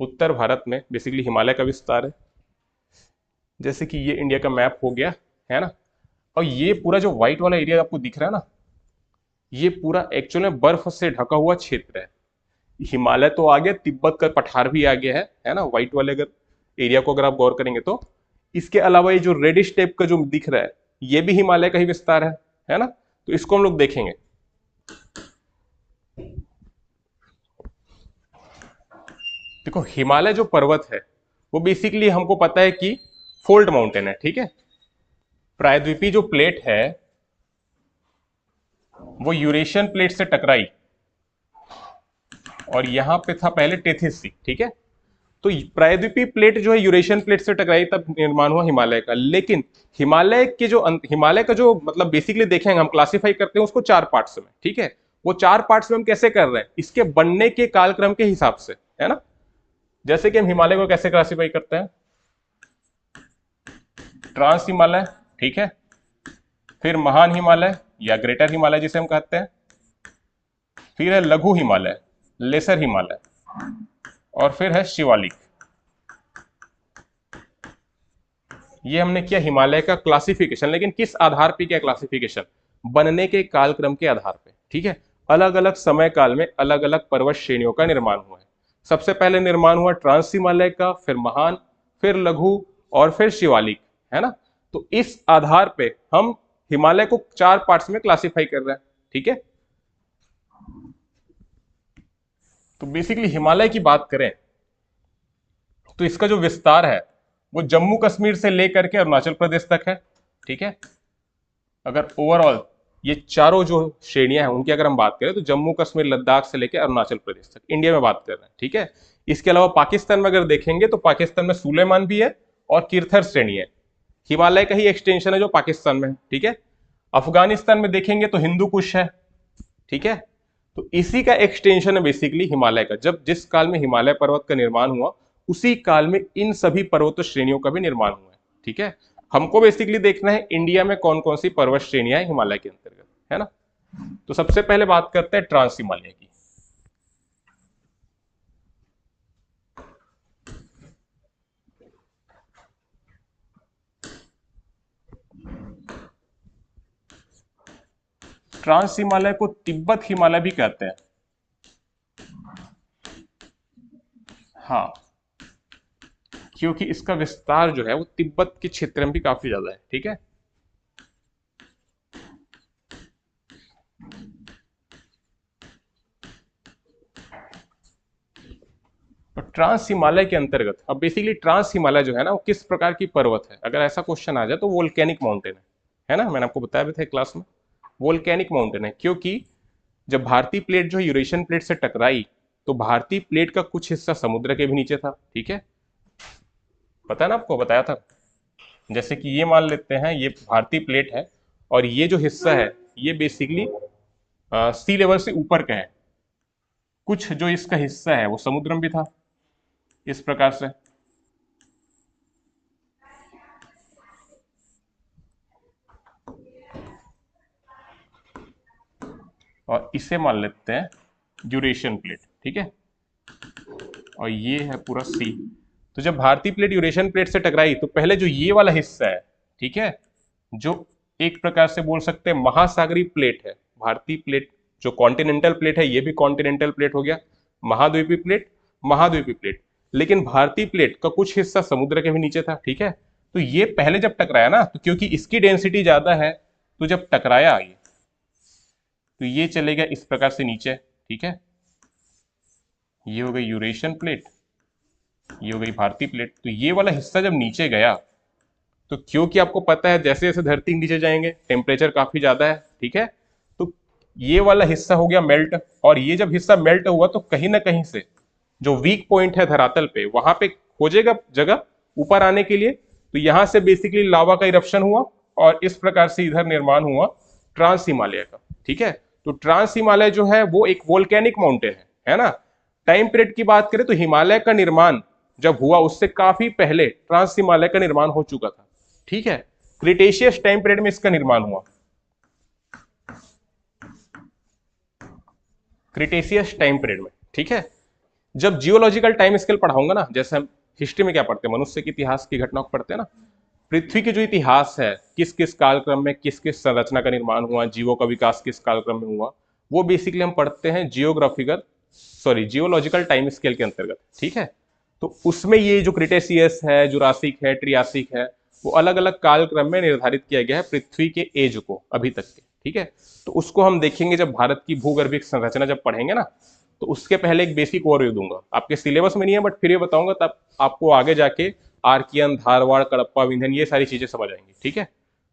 उत्तर भारत में बेसिकली हिमालय का विस्तार है। जैसे कि ये इंडिया का मैप हो गया, है ना। और ये पूरा जो व्हाइट वाला एरिया आपको दिख रहा है ना, ये पूरा एक्चुअल में बर्फ से ढका हुआ क्षेत्र है। हिमालय तो आ गया, तिब्बत का पठार भी आ गया है ना, व्हाइट वाले अगर एरिया को अगर आप गौर करेंगे तो। इसके अलावा ये जो रेडिश टाइप का जो दिख रहा है, ये भी हिमालय का ही विस्तार है ना। तो इसको हम लोग देखेंगे। देखो, हिमालय जो पर्वत है वो बेसिकली हमको पता है कि फोल्ड माउंटेन है, ठीक है। प्रायद्वीपीय जो प्लेट है वो यूरेशियन प्लेट से टकराई, और यहां पे था पहले टेथिस सी, ठीक है। तो प्रायद्वीपीय प्लेट जो है यूरेशियन प्लेट से टकराई, तब निर्माण हुआ हिमालय का। लेकिन हिमालय के जो हिमालय का जो मतलब बेसिकली देखेंगे, हम क्लासिफाई करते हैं उसको 4 पार्ट्स में, ठीक है। वो 4 पार्ट्स में हम कैसे कर रहे हैं, इसके बनने के कालक्रम के हिसाब से, है ना। जैसे कि हम हिमालय को कैसे क्लासिफाई करते हैं, ट्रांस हिमालय, ठीक है। फिर महान हिमालय या ग्रेटर हिमालय जिसे हम कहते हैं। फिर है लघु हिमालय, लेसर हिमालय। और फिर है शिवालिक। ये हमने किया हिमालय का क्लासिफिकेशन। लेकिन किस आधार पे किया क्लासिफिकेशन, बनने के कालक्रम के आधार पे, ठीक है। अलग अलग समय काल में अलग अलग पर्वत श्रेणियों का निर्माण हुआ है। सबसे पहले निर्माण हुआ ट्रांस हिमालय का, फिर महान, फिर लघु, और फिर शिवालिक, है ना। तो इस आधार पे हम हिमालय को 4 पार्ट्स में क्लासिफाई कर रहे हैं, ठीक है। तो बेसिकली हिमालय की बात करें तो इसका जो विस्तार है वो जम्मू कश्मीर से लेकर के अरुणाचल प्रदेश तक है, ठीक है। अगर ओवरऑल ये चारों जो श्रेणियां हैं उनकी अगर हम बात करें तो जम्मू कश्मीर लद्दाख से लेकर अरुणाचल प्रदेश तक इंडिया में बात कर रहे हैं, ठीक है। इसके अलावा पाकिस्तान में अगर देखेंगे तो पाकिस्तान में सुलेमान भी है और किरथर श्रेणी है। हिमालय का ही एक्सटेंशन है जो पाकिस्तान में है, ठीक है। अफगानिस्तान में देखेंगे तो हिंदू कुश है, ठीक है। तो इसी का एक्सटेंशन है बेसिकली हिमालय का। जब जिस काल में हिमालय पर्वत का निर्माण हुआ उसी काल में इन सभी पर्वत श्रेणियों का भी निर्माण हुआ है, ठीक है। हमको बेसिकली देखना है इंडिया में कौन कौन सी पर्वत श्रेणियां हैं हिमालय के अंतर्गत, है ना। तो सबसे पहले बात करते हैं ट्रांस हिमालय की। ट्रांस हिमालय को तिब्बत हिमालय भी कहते हैं, हाँ, क्योंकि इसका विस्तार जो है वो तिब्बत के क्षेत्र में भी काफी ज्यादा है, ठीक है। तो ट्रांस हिमालय के अंतर्गत अब बेसिकली ट्रांस हिमालय जो है ना वो किस प्रकार की पर्वत है, अगर ऐसा क्वेश्चन आ जाए तो वोल्केनिक माउंटेन है ना। मैंने आपको बताया भी था क्लास में, वोल्केनिक माउंटेन है। क्योंकि जब भारतीय प्लेट जो यूरेशियन प्लेट से टकराई तो भारतीय प्लेट का कुछ हिस्सा समुद्र के भी नीचे था, ठीक है। पता है ना, आपको बताया था। जैसे कि ये मान लेते हैं ये भारतीय प्लेट है और ये जो हिस्सा है ये बेसिकली सी लेवल से ऊपर का है। कुछ जो इसका हिस्सा है वो समुद्र में भी था, इस प्रकार से। और इसे मान लेते हैं यूरेशियन प्लेट, ठीक है। और ये है पूरा सी। तो जब भारतीय प्लेट यूरेशियन प्लेट से टकराई तो पहले जो ये वाला हिस्सा है, ठीक है, जो एक प्रकार से बोल सकते हैं महासागरीय प्लेट है। भारतीय प्लेट जो कॉन्टिनेंटल प्लेट है ये भी कॉन्टिनेंटल प्लेट हो गया, महाद्वीपीय प्लेट, महाद्वीपीय प्लेट। लेकिन भारतीय प्लेट का कुछ हिस्सा समुद्र के भी नीचे था, ठीक है। तो ये पहले जब टकराया ना, तो क्योंकि इसकी डेंसिटी ज्यादा है तो जब टकराया ये, तो ये चलेगा इस प्रकार से नीचे, ठीक है। ये हो गई यूरेशियन प्लेट, ये हो गई भारतीय प्लेट। तो ये वाला हिस्सा जब नीचे गया तो क्योंकि आपको पता है जैसे जैसे धरती नीचे जाएंगे टेम्परेचर काफी ज्यादा है, ठीक है। तो ये वाला हिस्सा हो गया मेल्ट, और ये जब हिस्सा मेल्ट हुआ तो कहीं ना कहीं से जो वीक पॉइंट है धरातल पे वहां पे खोजेगा जगह ऊपर आने के लिए। तो यहां से बेसिकली लावा का इरप्शन हुआ और इस प्रकार से इधर निर्माण हुआ ट्रांस हिमालय का, ठीक है। तो ट्रांस हिमालय जो है वो एक वोल्केनिक माउंटेन है ना। टाइम पीरियड की बात करें तो हिमालय का निर्माण जब हुआ उससे काफी पहले ट्रांस हिमालय का निर्माण हो चुका था, ठीक है। क्रिटेशियस टाइम पीरियड में इसका निर्माण हुआ, क्रिटेशियस टाइम पीरियड में, ठीक है। जब जियोलॉजिकल टाइम स्केल पढ़ाऊंगा ना, जैसे हम हिस्ट्री में क्या पढ़ते हैं, मनुष्य के इतिहास की घटनाओं को पढ़ते हैं ना, पृथ्वी के जो इतिहास है, किस किस कालक्रम में किस किस संरचना का निर्माण हुआ, जीवों का विकास किस कालक्रम में हुआ, वो बेसिकली हम पढ़ते हैं जियोलॉजिकल टाइम स्केल के अंतर्गत। ठीक है, तो उसमें ये जो क्रिटेशियस है, जुरासिक है, ट्रियासिक है, वो अलग अलग कालक्रम में निर्धारित किया गया है पृथ्वी के एज को अभी तक के। ठीक है, तो उसको हम देखेंगे जब भारत की भूगर्भिक संरचना जब पढ़ेंगे ना, तो उसके पहले एक बेसिक ओवरव्यू दूंगा, आपके सिलेबस में नहीं है बट फिर ये बताऊंगा, तब आपको आगे जाके आर्कियन, धारवाड़, कडप्पा, विंध्यन, ये सारी चीजें समझ आएंगी। ठीक है,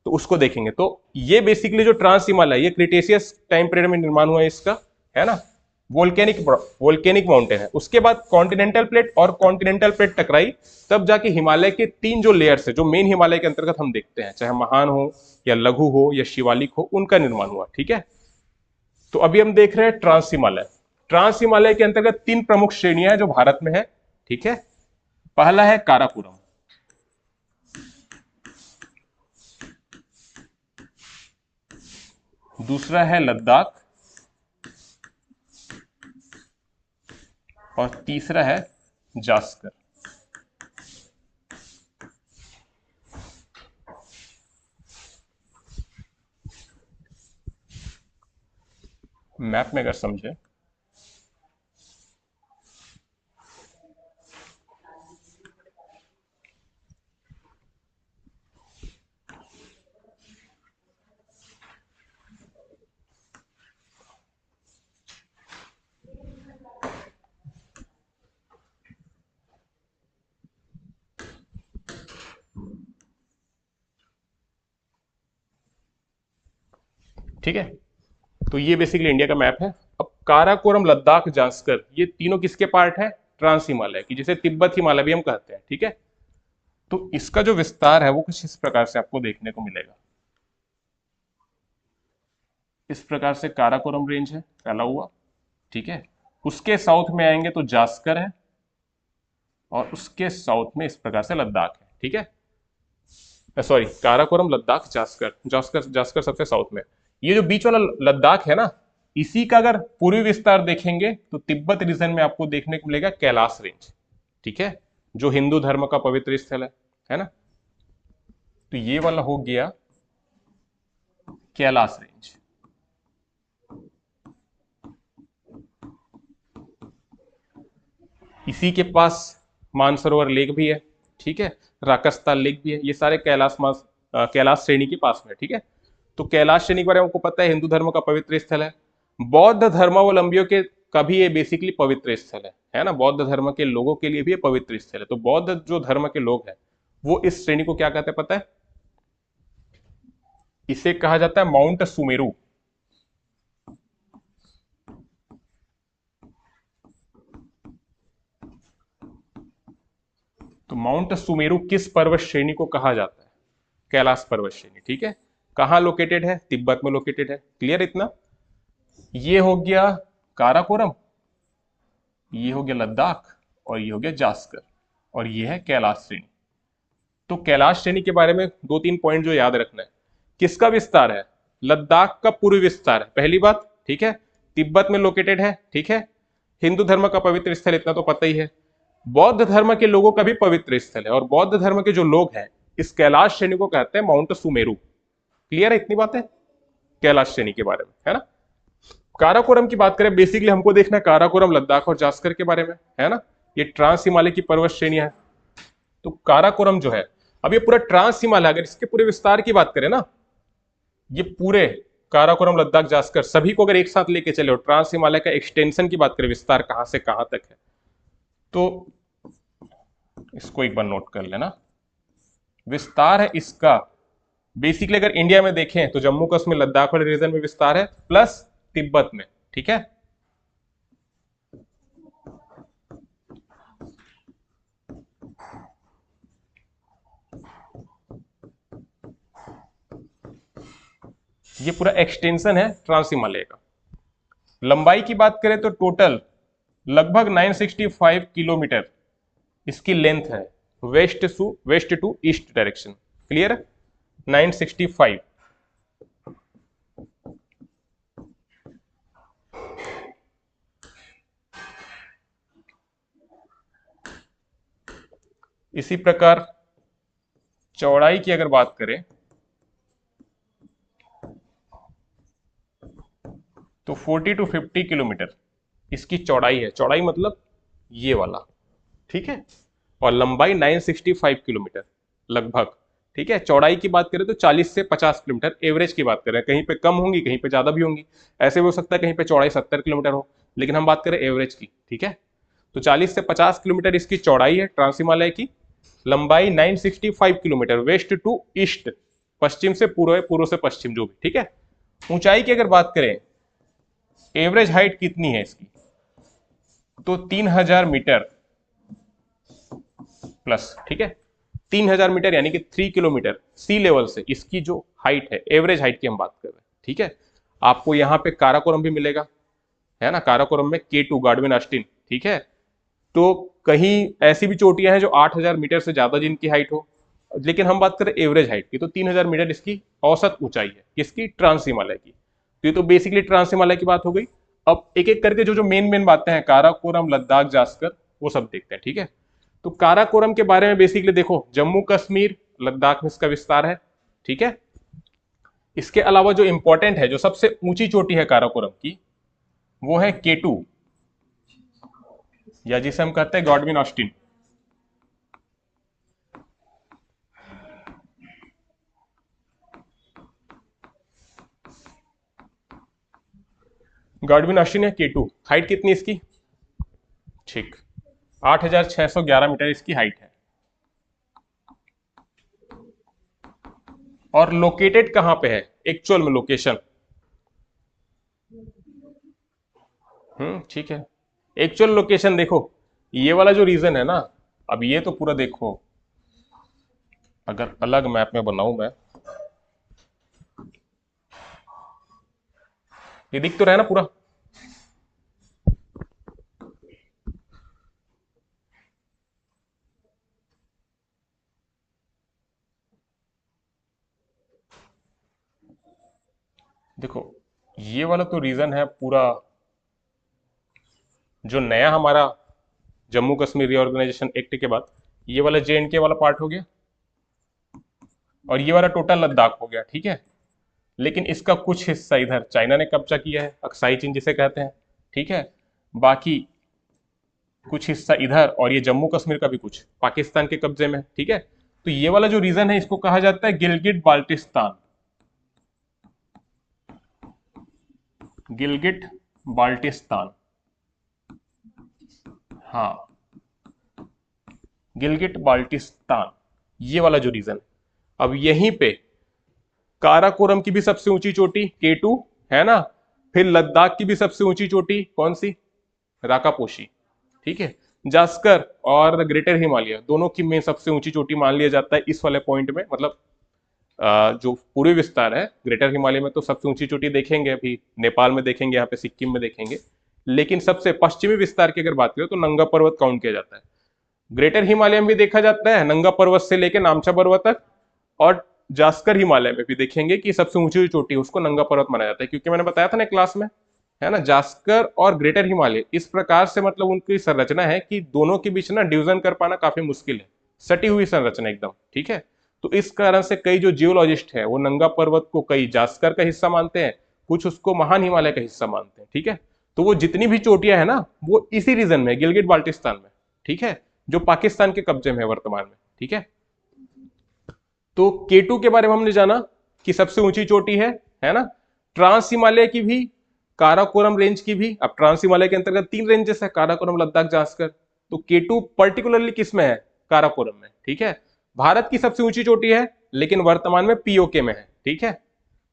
तो उसको देखेंगे। तो ये बेसिकली जो ट्रांस हिमालय, ये क्रिटेशियस टाइम पीरियड में निर्माण हुआ है इसका, है ना, वोल्केनिक माउंटेन है। उसके बाद कॉन्टिनेंटल प्लेट और कॉन्टिनेंटल प्लेट टकराई, तब जाके हिमालय के 3 जो लेयर्स है, जो मेन हिमालय के अंतर्गत हम देखते हैं, चाहे महान हो या लघु हो या शिवालिक हो, उनका निर्माण हुआ। ठीक है, तो अभी हम देख रहे हैं ट्रांस हिमालय। ट्रांस हिमालय के अंतर्गत 3 प्रमुख श्रेणियां हैं जो भारत में है। ठीक है, पहला है काराकोरम, दूसरा है लद्दाख, और तीसरा है जास्कर। मैप में अगर समझे, ठीक है, तो ये बेसिकली इंडिया का मैप है। अब काराकोरम, लद्दाख, जास्कर, ये तीनों किसके पार्ट है? ट्रांस हिमालय की, जिसे तिब्बत हिमालय भी हम कहते हैं। ठीक है, तो इसका जो विस्तार है वो कुछ इस प्रकार से आपको देखने को मिलेगा। इस प्रकार से काराकोरम रेंज है, फैला हुआ। ठीक है, उसके साउथ में आएंगे तो जास्कर है, और उसके साउथ में इस प्रकार से लद्दाख है। ठीक है, सॉरी, काराकोरम, लद्दाख, जास्कर, जास्कर जास्कर सबसे साउथ में। ये जो बीच वाला लद्दाख है ना, इसी का अगर पूर्वी विस्तार देखेंगे तो तिब्बत रीजन में आपको देखने को मिलेगा कैलाश रेंज। ठीक है, जो हिंदू धर्म का पवित्र स्थल है ना, तो ये वाला हो गया कैलाश रेंज। इसी के पास मानसरोवर लेक भी है। ठीक है, राकस्ताल लेक भी है। ये सारे कैलाश श्रेणी के पास में। ठीक है, तो कैलाश श्रेणी के बारे में आपको पता है, हिंदू धर्म का पवित्र स्थल है। बौद्ध धर्मावलंबियों के का भी ये बेसिकली पवित्र स्थल है ना, बौद्ध धर्म के लोगों के लिए भी ये पवित्र स्थल है। तो बौद्ध जो धर्म के लोग हैं वो इस श्रेणी को क्या कहते हैं पता है? इसे कहा जाता है माउंट सुमेरु। तो माउंट सुमेरु किस पर्वत श्रेणी को कहा जाता है? कैलाश पर्वत श्रेणी। ठीक है, कहां लोकेटेड है? तिब्बत में लोकेटेड है। क्लियर इतना? ये हो गया काराकोरम, ये हो गया लद्दाख, और ये हो गया जास्कर, और ये है कैलाश श्रेणी। तो कैलाश श्रेणी के बारे में 2-3 पॉइंट जो याद रखना है। किसका विस्तार है? लद्दाख का पूर्वी विस्तार है, पहली बात। ठीक है, तिब्बत में लोकेटेड है। ठीक है, हिंदू धर्म का पवित्र स्थल, इतना तो पता ही है। बौद्ध धर्म के लोगों का भी पवित्र स्थल है, और बौद्ध धर्म के जो लोग हैं इस कैलाश श्रेणी को कहते हैं माउंट सुमेरु। क्लियर है इतनी बातें कैलाश श्रेणी के बारे में, है ना? काराकोरम की बात करें, बेसिकली हमको देखना है काराकोरम, लद्दाख और जास्कर के बारे में, है ना। ये ट्रांस हिमालय की पर्वत श्रेणियां है। तो काराकोरम जो है, अब ये पूरा ट्रांस हिमालय, अगर इसके पूरे विस्तार की बात करें ना, ये पूरे काराकोरम, लद्दाख, जास्कर सभी को अगर एक साथ लेके चले और ट्रांस हिमालय का एक्सटेंशन की बात करें, विस्तार कहां से कहां तक है, तो इसको एक बार नोट कर लेना। विस्तार है इसका बेसिकली, अगर इंडिया में देखें तो जम्मू कश्मीर, लद्दाख वाले रीजन में विस्तार है, प्लस तिब्बत में। ठीक है, ये पूरा एक्सटेंशन है ट्रांस हिमालय का। लंबाई की बात करें तो टोटल लगभग 965 किलोमीटर इसकी लेंथ है, west to east direction. Clear है? 965। इसी प्रकार चौड़ाई की अगर बात करें तो 40 टू 50 किलोमीटर इसकी चौड़ाई है। चौड़ाई मतलब ये वाला, ठीक है। और लंबाई 965 किलोमीटर लगभग, ठीक है। चौड़ाई की बात करें तो 40 से 50 किलोमीटर एवरेज की बात करें, कहीं पे कम होंगी कहीं पे ज्यादा भी होंगी। ऐसे भी हो सकता है कहीं पे चौड़ाई 70 किलोमीटर हो, लेकिन हम बात करें एवरेज की, ठीक है। तो 40 से 50 किलोमीटर इसकी चौड़ाई है ट्रांस हिमालय की। लंबाई 965 किलोमीटर वेस्ट टू ईस्ट, पश्चिम से पूर्व, पूर्व से पश्चिम जो भी, ठीक है। ऊंचाई की अगर बात करें, एवरेज हाइट कितनी है इसकी, तो 3000 मीटर प्लस, ठीक है। 3000 मीटर यानी कि 3 किलोमीटर सी लेवल से इसकी जो हाइट है, एवरेज हाइट की हम बात कर रहे हैं, ठीक है। आपको यहाँ पे काराकोरम भी मिलेगा, है ना। काराकोरम में K2 गार्डविन ऑस्टिन, ठीक है। तो कहीं ऐसी भी चोटियां हैं जो 8000 मीटर से ज्यादा जिनकी हाइट हो, लेकिन हम बात करें एवरेज हाइट की तो 3000 मीटर इसकी औसत ऊंचाई है, किसकी, ट्रांस हिमालय की। तो ये तो बेसिकली ट्रांस हिमालय की बात हो गई। अब एक एक करके जो जो मेन मेन बातें हैं, काराकोरम, लद्दाख, जास्कर, वो सब देखते हैं, ठीक है। तो काराकोरम के बारे में बेसिकली देखो, जम्मू कश्मीर लद्दाख में इसका विस्तार है, ठीक है। इसके अलावा जो इंपॉर्टेंट है, जो सबसे ऊंची चोटी है काराकोरम की, वो है K2, या जिसे हम कहते हैं गॉडविन ऑस्टिन। गॉडविन ऑस्टिन है K2। हाइट कितनी इसकी, ठीक, 8611 मीटर इसकी हाइट है। और लोकेटेड कहां पे है एक्चुअल में, लोकेशन, ठीक है। एक्चुअल लोकेशन देखो, ये वाला जो रीजन है ना, अब ये तो पूरा देखो, अगर अलग मैप में बनाऊं मैं, ये दिख तो रहा है ना पूरा। देखो ये वाला तो रीजन है पूरा, जो नया हमारा जम्मू कश्मीर रीऑर्गेनाइजेशन एक्ट के बाद ये वाला J&K वाला पार्ट हो गया, और ये वाला टोटल लद्दाख हो गया, ठीक है। लेकिन इसका कुछ हिस्सा इधर चाइना ने कब्जा किया है, अक्साई चीन जिसे कहते हैं, ठीक है। बाकी कुछ हिस्सा इधर, और ये जम्मू कश्मीर का भी कुछ पाकिस्तान के कब्जे में, ठीक है। तो ये वाला जो रीजन है इसको कहा जाता है गिलगिट बाल्टिस्तान, गिलगिट बाल्टिस्तान, हाँ, गिलगिट बाल्टिस्तान, ये वाला जो रीजन। अब यहीं पे काराकोरम की भी सबसे ऊंची चोटी K2 है ना, फिर लद्दाख की भी सबसे ऊंची चोटी कौन सी, राकापोशी, ठीक है। जास्कर और ग्रेटर हिमालय दोनों की में सबसे ऊंची चोटी मान लिया जाता है इस वाले पॉइंट में, मतलब जो पूर्वी विस्तार है ग्रेटर हिमालय में तो सबसे ऊंची चोटी देखेंगे, अभी नेपाल में देखेंगे, यहाँ पे सिक्किम में देखेंगे। लेकिन सबसे पश्चिमी विस्तार की अगर बात करें तो नंगा पर्वत काउंट किया जाता है। ग्रेटर हिमालय में भी देखा जाता है नंगा पर्वत से लेकर नामचा पर्वत तक, और जास्कर हिमालय में भी देखेंगे कि सबसे ऊंची चोटी उसको नंगा पर्वत माना जाता है, क्योंकि मैंने बताया था ना क्लास में, है ना। जास्कर और ग्रेटर हिमालय इस प्रकार से मतलब उनकी संरचना है कि दोनों के बीच ना डिवीजन कर पाना काफी मुश्किल है, सटी हुई संरचना एकदम, ठीक है। तो इस कारण से कई जो जियोलॉजिस्ट हैं वो नंगा पर्वत को कई जास्कर का हिस्सा मानते हैं, कुछ उसको महान हिमालय का हिस्सा मानते हैं, ठीक है। तो वो जितनी भी चोटियां है ना वो इसी रीजन में, गिलगिट बाल्टिस्तान में, ठीक है, जो पाकिस्तान के कब्जे में है वर्तमान में, ठीक है। तो K2 के बारे में हमने जाना कि सबसे ऊंची चोटी है ना। ट्रांस हिमालय की भी, काराकोरम रेंज की भी, अब ट्रांस हिमालय के अंतर्गत 3 रेंजेस है, काराकोरम, लद्दाख, जास्कर। तो K2 पर्टिकुलरली किस में है, काराकोरम में, ठीक है। भारत की सबसे ऊंची चोटी है, लेकिन वर्तमान में POK में है, ठीक है।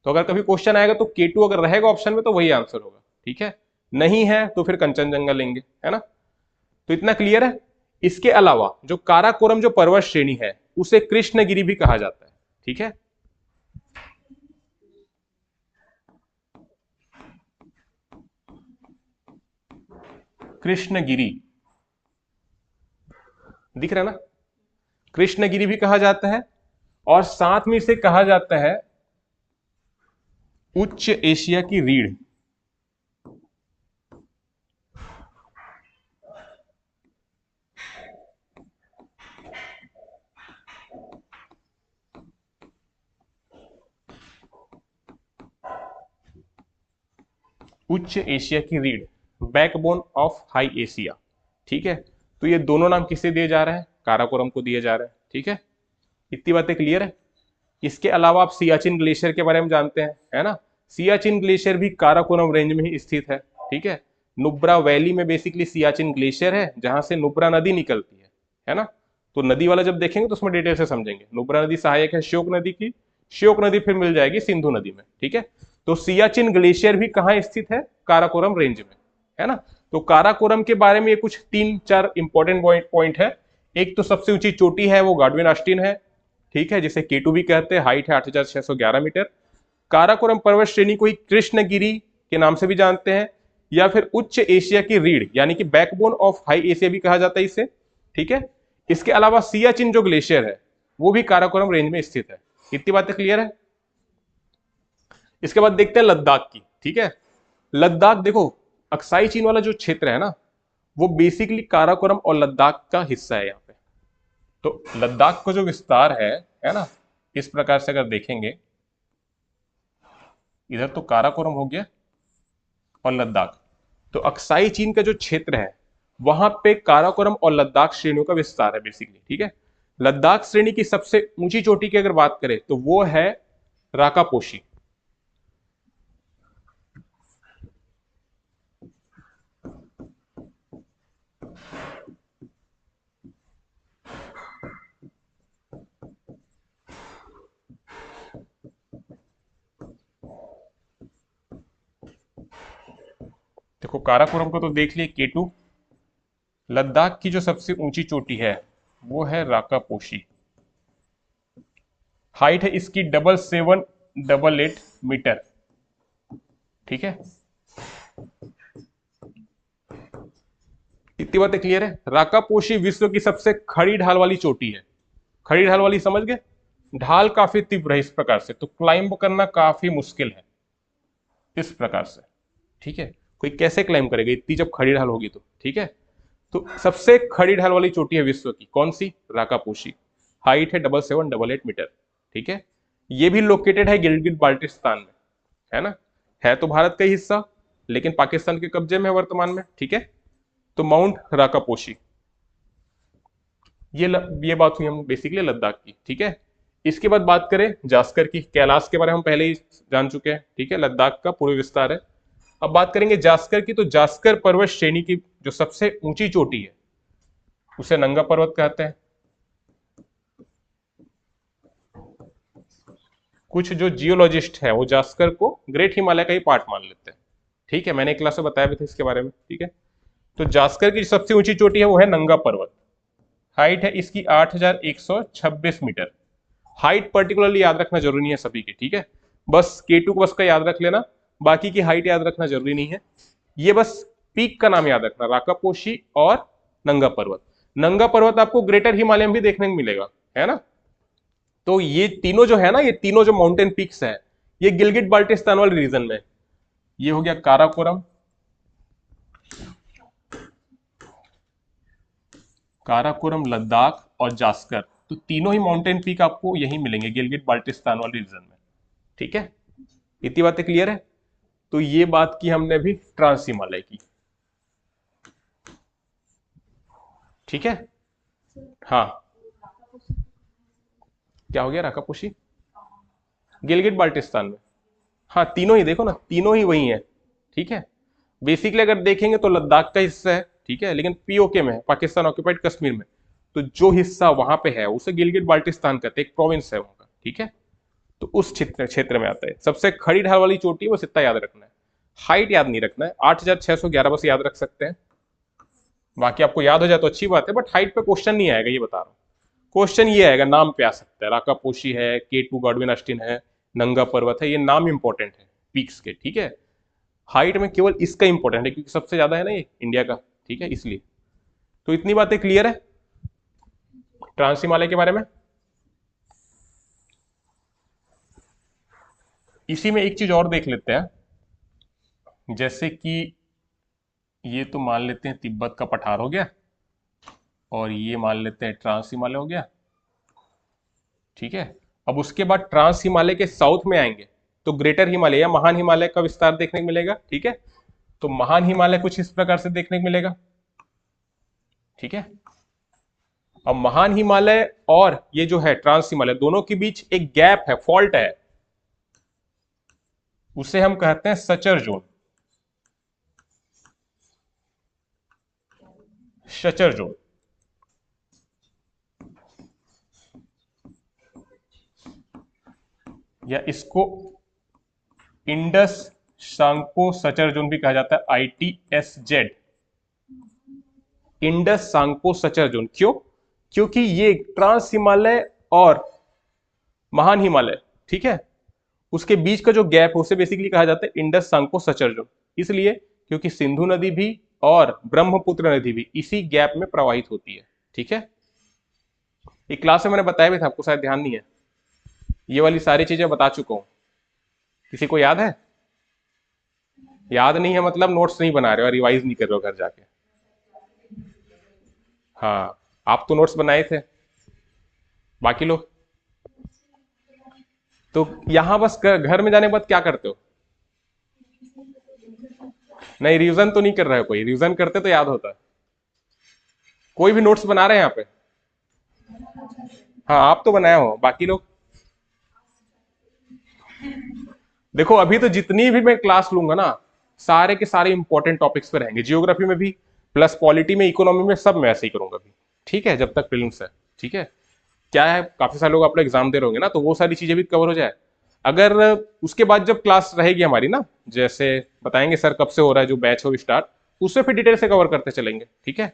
तो अगर कभी क्वेश्चन आएगा तो K2 अगर रहेगा ऑप्शन में तो वही आंसर होगा, ठीक है। नहीं है तो फिर कंचनजंगा लेंगे, है ना। तो इतना क्लियर है। इसके अलावा जो काराकोरम जो पर्वत श्रेणी है उसे कृष्णगिरी भी कहा जाता है, ठीक है। कृष्णगिरी दिख रहा है ना, कृष्णगिरी भी कहा जाता है, और साथ में इसे कहा जाता है उच्च एशिया की रीढ़, उच्च एशिया की रीढ़, बैकबोन ऑफ हाई एशिया। ठीक है, तो ये दोनों नाम किसे दिए जा रहे हैं? काराकोरम को दिए जा रहे हैं। ठीक है, इतनी बातें क्लियर है। इसके अलावा आप सियाचिन ग्लेशियर के बारे में जानते हैं, है ना? सियाचिन ग्लेशियर भी काराकोरम रेंज में ही स्थित है। ठीक है, नुब्रा वैली में बेसिकली सियाचिन ग्लेशियर है, जहां से नुब्रा नदी निकलती है ना? तो नदी वाला जब देखेंगे तो उसमें डिटेल से समझेंगे। नुब्रा नदी सहायक है श्योक नदी की, श्योक नदी फिर मिल जाएगी सिंधु नदी में। ठीक है, तो सियाचिन ग्लेशियर भी कहाँ स्थित है? काराकोरम रेंज में, है ना? तो काराकोरम के बारे में ये कुछ 3-4 इंपॉर्टेंट पॉइंट है। एक तो सबसे ऊंची चोटी है वो गाडविन ऑस्टिन है, ठीक है, जिसे K2 भी कहते हैं, हाइट है 8611 मीटर। काराकोरम पर्वत श्रेणी को ही कृष्णगिरी के नाम से भी जानते हैं, या फिर उच्च एशिया की रीढ़ यानी कि बैकबोन ऑफ हाई एशिया भी कहा जाता है इसे। ठीक है, इसके अलावा सियाचिन जो ग्लेशियर है वो भी काराकोरम रेंज में स्थित है। इतनी बातें क्लियर है। इसके बाद देखते हैं लद्दाख की। ठीक है, लद्दाख देखो, अक्साई चीन वाला जो क्षेत्र है ना, वो बेसिकली काराकोरम और लद्दाख का हिस्सा है यहाँ पे। तो लद्दाख का जो विस्तार है ना, इस प्रकार से अगर देखेंगे, इधर तो काराकोरम हो गया और लद्दाख, तो अक्साई चीन का जो क्षेत्र है वहां पे काराकोरम और लद्दाख श्रेणियों का विस्तार है बेसिकली। ठीक है, लद्दाख श्रेणी की सबसे ऊंची चोटी की अगर बात करें तो वो है राकापोशी। देखो काराकोरम को तो देख लिए K2, लद्दाख की जो सबसे ऊंची चोटी है वो है राकापोशी। हाइट है इसकी 7788 मीटर। ठीक है, इतनी बातें क्लियर है। राकापोशी विश्व की सबसे खड़ी ढाल वाली चोटी है। खड़ी ढाल वाली समझ गए? ढाल काफी तीव्र है इस प्रकार से, तो क्लाइंब करना काफी मुश्किल है इस प्रकार से। ठीक है, कोई कैसे क्लाइंब करेगा इतनी जब खड़ी ढाल होगी तो। ठीक है, तो सबसे खड़ी ढाल वाली चोटी है विश्व की, कौन सी? राकापोशी। हाइट है 7788 मीटर। ठीक है, ये भी लोकेटेड है गिलगित बाल्टिस्तान में, है ना? है तो भारत का ही हिस्सा, लेकिन पाकिस्तान के कब्जे में है वर्तमान में। ठीक है, तो माउंट राकापोशी, ये बात हुई हम बेसिकली लद्दाख की। ठीक है, इसके बाद बात करें जास्कर की। कैलाश के बारे में हम पहले ही जान चुके हैं। ठीक है, लद्दाख का पूर्व विस्तार है। अब बात करेंगे जास्कर की, तो जास्कर पर्वत श्रेणी की जो सबसे ऊंची चोटी है उसे नंगा पर्वत कहते हैं। कुछ जो जियोलॉजिस्ट है वो जास्कर को ग्रेट हिमालय का ही पार्ट मान लेते हैं। ठीक है, मैंने एक क्लास में बताया भी था इसके बारे में। ठीक है, तो जास्कर की सबसे ऊंची चोटी है वो है नंगा पर्वत। हाइट है इसकी 8126 मीटर। हाइट पर्टिकुलरली याद रखना जरूरी नहीं है सभी की। ठीक है, बस K2 को बस का याद रख लेना, बाकी की हाइट याद रखना जरूरी नहीं है। ये बस पीक का नाम याद रखना, राकापोशी और नंगा पर्वत। नंगा पर्वत आपको ग्रेटर हिमालय में भी देखने को मिलेगा, है ना? तो ये तीनों जो है ना, ये तीनों जो माउंटेन पीक्स हैं, ये गिलगिट बाल्टिस्तान वाले रीजन में। ये हो गया काराकोरम, लद्दाख और जास्कर, तो तीनों ही माउंटेन पीक आपको यही मिलेंगे गिलगिट बाल्टिस्तान वाले रीजन में। ठीक है, इतनी बातें क्लियर है। तो ये बात की हमने भी ट्रांस हिमालय की। ठीक है, हाँ, क्या हो गया? राकापोशी गिलगिट बाल्टिस्तान में। हाँ, तीनों ही देखो ना, तीनों ही वही है। ठीक है, बेसिकली अगर देखेंगे तो लद्दाख का हिस्सा है। ठीक है, लेकिन POK में है, पाकिस्तान ऑक्यूपाइड कश्मीर में। तो जो हिस्सा वहां पे है उसे गिलगिट बाल्टिस्तान कहते हैं, एक प्रोविंस है वहां का। ठीक है, तो उस क्षेत्र में आता है। सबसे खड़ी ढाल वाली चोटी बस इतना याद रखना है, हाइट याद नहीं रखना है। 8611 बस याद रख सकते हैं, बाकी आपको याद हो जाए तो अच्छी बात है, बट हाइट पे क्वेश्चन नहीं आएगा, ये बता रहा हूँ। क्वेश्चन ये आएगा, नाम पे आ सकता है। राकापोशी है, K2 गाडविन ऑस्टिन है, नंगा पर्वत है, ये नाम इंपॉर्टेंट है पीक्स के। ठीक है, हाइट में केवल इसका इंपॉर्टेंट है क्योंकि सबसे ज्यादा है ना ये इंडिया का। ठीक है, इसलिए। तो इतनी बातें क्लियर है ट्रांस हिमालय के बारे में। इसी में एक चीज और देख लेते हैं, जैसे कि ये तो मान लेते हैं तिब्बत का पठार हो गया, और ये मान लेते हैं ट्रांस हिमालय हो गया। ठीक है, अब उसके बाद ट्रांस हिमालय के साउथ में आएंगे तो ग्रेटर हिमालय या महान हिमालय का विस्तार देखने को मिलेगा। ठीक है, तो महान हिमालय कुछ इस प्रकार से देखने को मिलेगा। ठीक है, अब महान हिमालय और ये जो है ट्रांस हिमालय, दोनों के बीच एक गैप है, फॉल्ट है, उसे हम कहते हैं सचर जोन। सचर जोन, या इसको इंडस सांको सचर जोन भी कहा जाता है, ITSZ, इंडस सांको सचर जोन। क्यों? क्योंकि ये ट्रांस हिमालय और महान हिमालय, ठीक है, उसके बीच का जो गैप है उसे बेसिकली कहा जाता है इंडस सांको सचर जोन। इसलिए क्योंकि सिंधु नदी भी और ब्रह्मपुत्र नदी भी इसी गैप में प्रवाहित होती है। ठीक है, एक क्लास में मैंने बताया भी था, आपको शायद ध्यान नहीं है, ये वाली सारी चीजें बता चुका हूं। किसी को याद है? याद नहीं है मतलब नोट्स नहीं बना रहे हो, रिवाइज नहीं कर रहे हो घर जाके। हाँ, आप तो नोट्स बनाए थे, बाकी लोग तो यहां बस घर में जाने के बाद क्या करते हो? नहीं, रिवीजन तो नहीं कर रहे हो, कोई रिवीजन करते तो याद होता। कोई भी नोट्स बना रहे हैं यहाँ पे? हाँ, आप तो बनाया हो, बाकी लोग? देखो अभी तो जितनी भी मैं क्लास लूंगा ना, सारे के सारे इंपॉर्टेंट टॉपिक्स पे रहेंगे, जियोग्राफी में भी प्लस पॉलिटी में, इकोनॉमी में, सब मैं ऐसे ही करूंगा अभी। ठीक है, जब तक प्रीलिम्स है। ठीक है, क्या है, काफी सारे लोग आप लोग एग्जाम दे रहे होंगे ना, तो वो सारी चीजें भी कवर हो जाए। अगर उसके बाद जब क्लास रहेगी हमारी ना, जैसे बताएंगे सर कब से हो रहा है जो बैच हो स्टार्ट, उससे फिर डिटेल से कवर करते चलेंगे। ठीक है,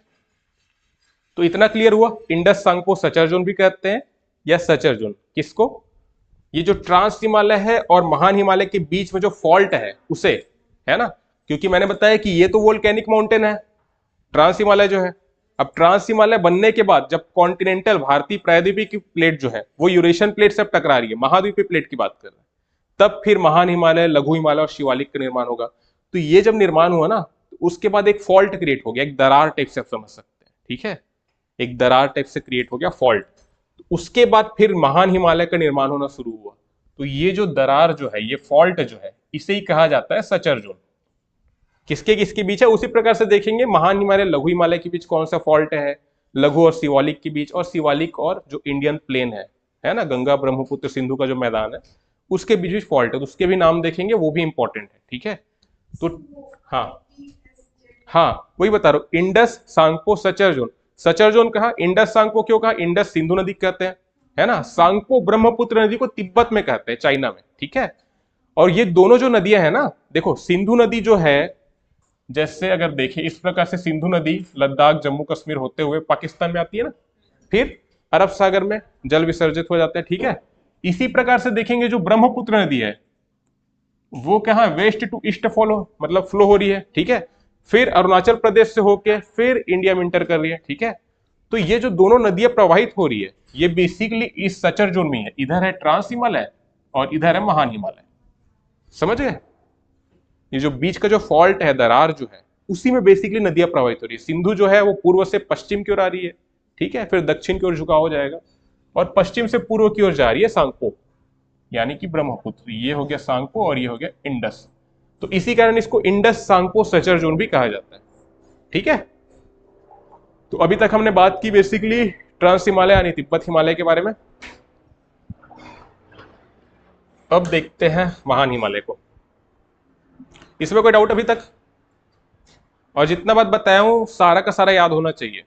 तो इतना क्लियर हुआ, इंडस सांको सचर जोन भी कहते हैं, या सचर जोन किसको? ये जो ट्रांस हिमालय है और महान हिमालय के बीच में जो फॉल्ट है उसे, है ना, क्योंकि मैंने बताया कि ये तो वोल्केनिक माउंटेन है ट्रांस हिमालय जो है। अब ट्रांस हिमालय बनने के बाद जब कॉन्टिनेंटल भारतीय प्रायद्वीपीय की प्लेट जो है वो यूरेशियन प्लेट से अब टकरा रही है, महाद्वीपीय प्लेट की बात कर रहे हैं, तब फिर महान हिमालय, लघु हिमालय और शिवालिक का निर्माण होगा। तो ये जब निर्माण हुआ ना, तो उसके बाद एक फॉल्ट क्रिएट हो गया, एक दरार टाइप से आप समझ सकते हैं। ठीक है, एक दरार टाइप से क्रिएट हो गया फॉल्ट। उसके बाद फिर महान हिमालय का निर्माण होना शुरू हुआ। तो ये जो दरार जो है, ये फॉल्ट जो है, इसे ही कहा जाता है सचर जोन। किसके किसके बीच है उसी प्रकार से देखेंगे, महान हिमालय लघु हिमालय के बीच कौन सा फॉल्ट है, लघु और शिवालिक के बीच, और शिवालिक और जो इंडियन प्लेन है ना, गंगा ब्रह्मपुत्र सिंधु का जो मैदान है, उसके बीच भी फॉल्ट है, तो उसके भी नाम देखेंगे, वो भी इंपॉर्टेंट है। ठीक है, तो हाँ, हाँ वही बता रहा हूं, Indus Tsangpo suture zone. Suture zone कहा, इंडस सांगपो क्यों कहा? इंडस सिंधु नदी कहते हैं, है ना, सांगपो ब्रह्मपुत्र नदी को तिब्बत में कहते हैं, चाइना में। ठीक है, और ये दोनों जो नदियां हैं ना, देखो सिंधु नदी जो है, जैसे अगर देखें इस प्रकार से, सिंधु नदी लद्दाख जम्मू कश्मीर होते हुए पाकिस्तान में आती है ना, फिर अरब सागर में जल विसर्जित हो जाता है। ठीक है, इसी प्रकार से देखेंगे जो ब्रह्मपुत्र नदी है वो कहा वेस्ट टू ईस्ट फॉलो, मतलब फ्लो हो रही है। ठीक है, फिर अरुणाचल प्रदेश से होके फिर इंडिया में इंटर कर रही है। ठीक है, तो ये जो दोनों नदियां प्रवाहित हो रही है, ये बेसिकली इस सचर जोन में है, इधर है ट्रांस हिमालय और इधर है महान हिमालय। समझ गए? ये जो बीच का जो फॉल्ट है, दरार जो है, उसी में बेसिकली नदियां प्रवाहित हो रही है। सिंधु जो है वो पूर्व से पश्चिम की ओर आ रही है, ठीक है, फिर दक्षिण की ओर झुकाव हो जाएगा, और पश्चिम से पूर्व की ओर जा रही है सांगपो, यानी कि ब्रह्मपुत्र। ये हो गया सांगपो और ये हो गया इंडस। तो इसी कारण इसको इंडस सांगपो सचर जोन भी कहा जाता है। ठीक है, तो अभी तक हमने बात की बेसिकली ट्रांस हिमालय यानी तिब्बत हिमालय के बारे में। अब देखते हैं महान हिमालय को। इसमें कोई डाउट अभी तक? और जितना बात बताया हूं सारा का सारा याद होना चाहिए।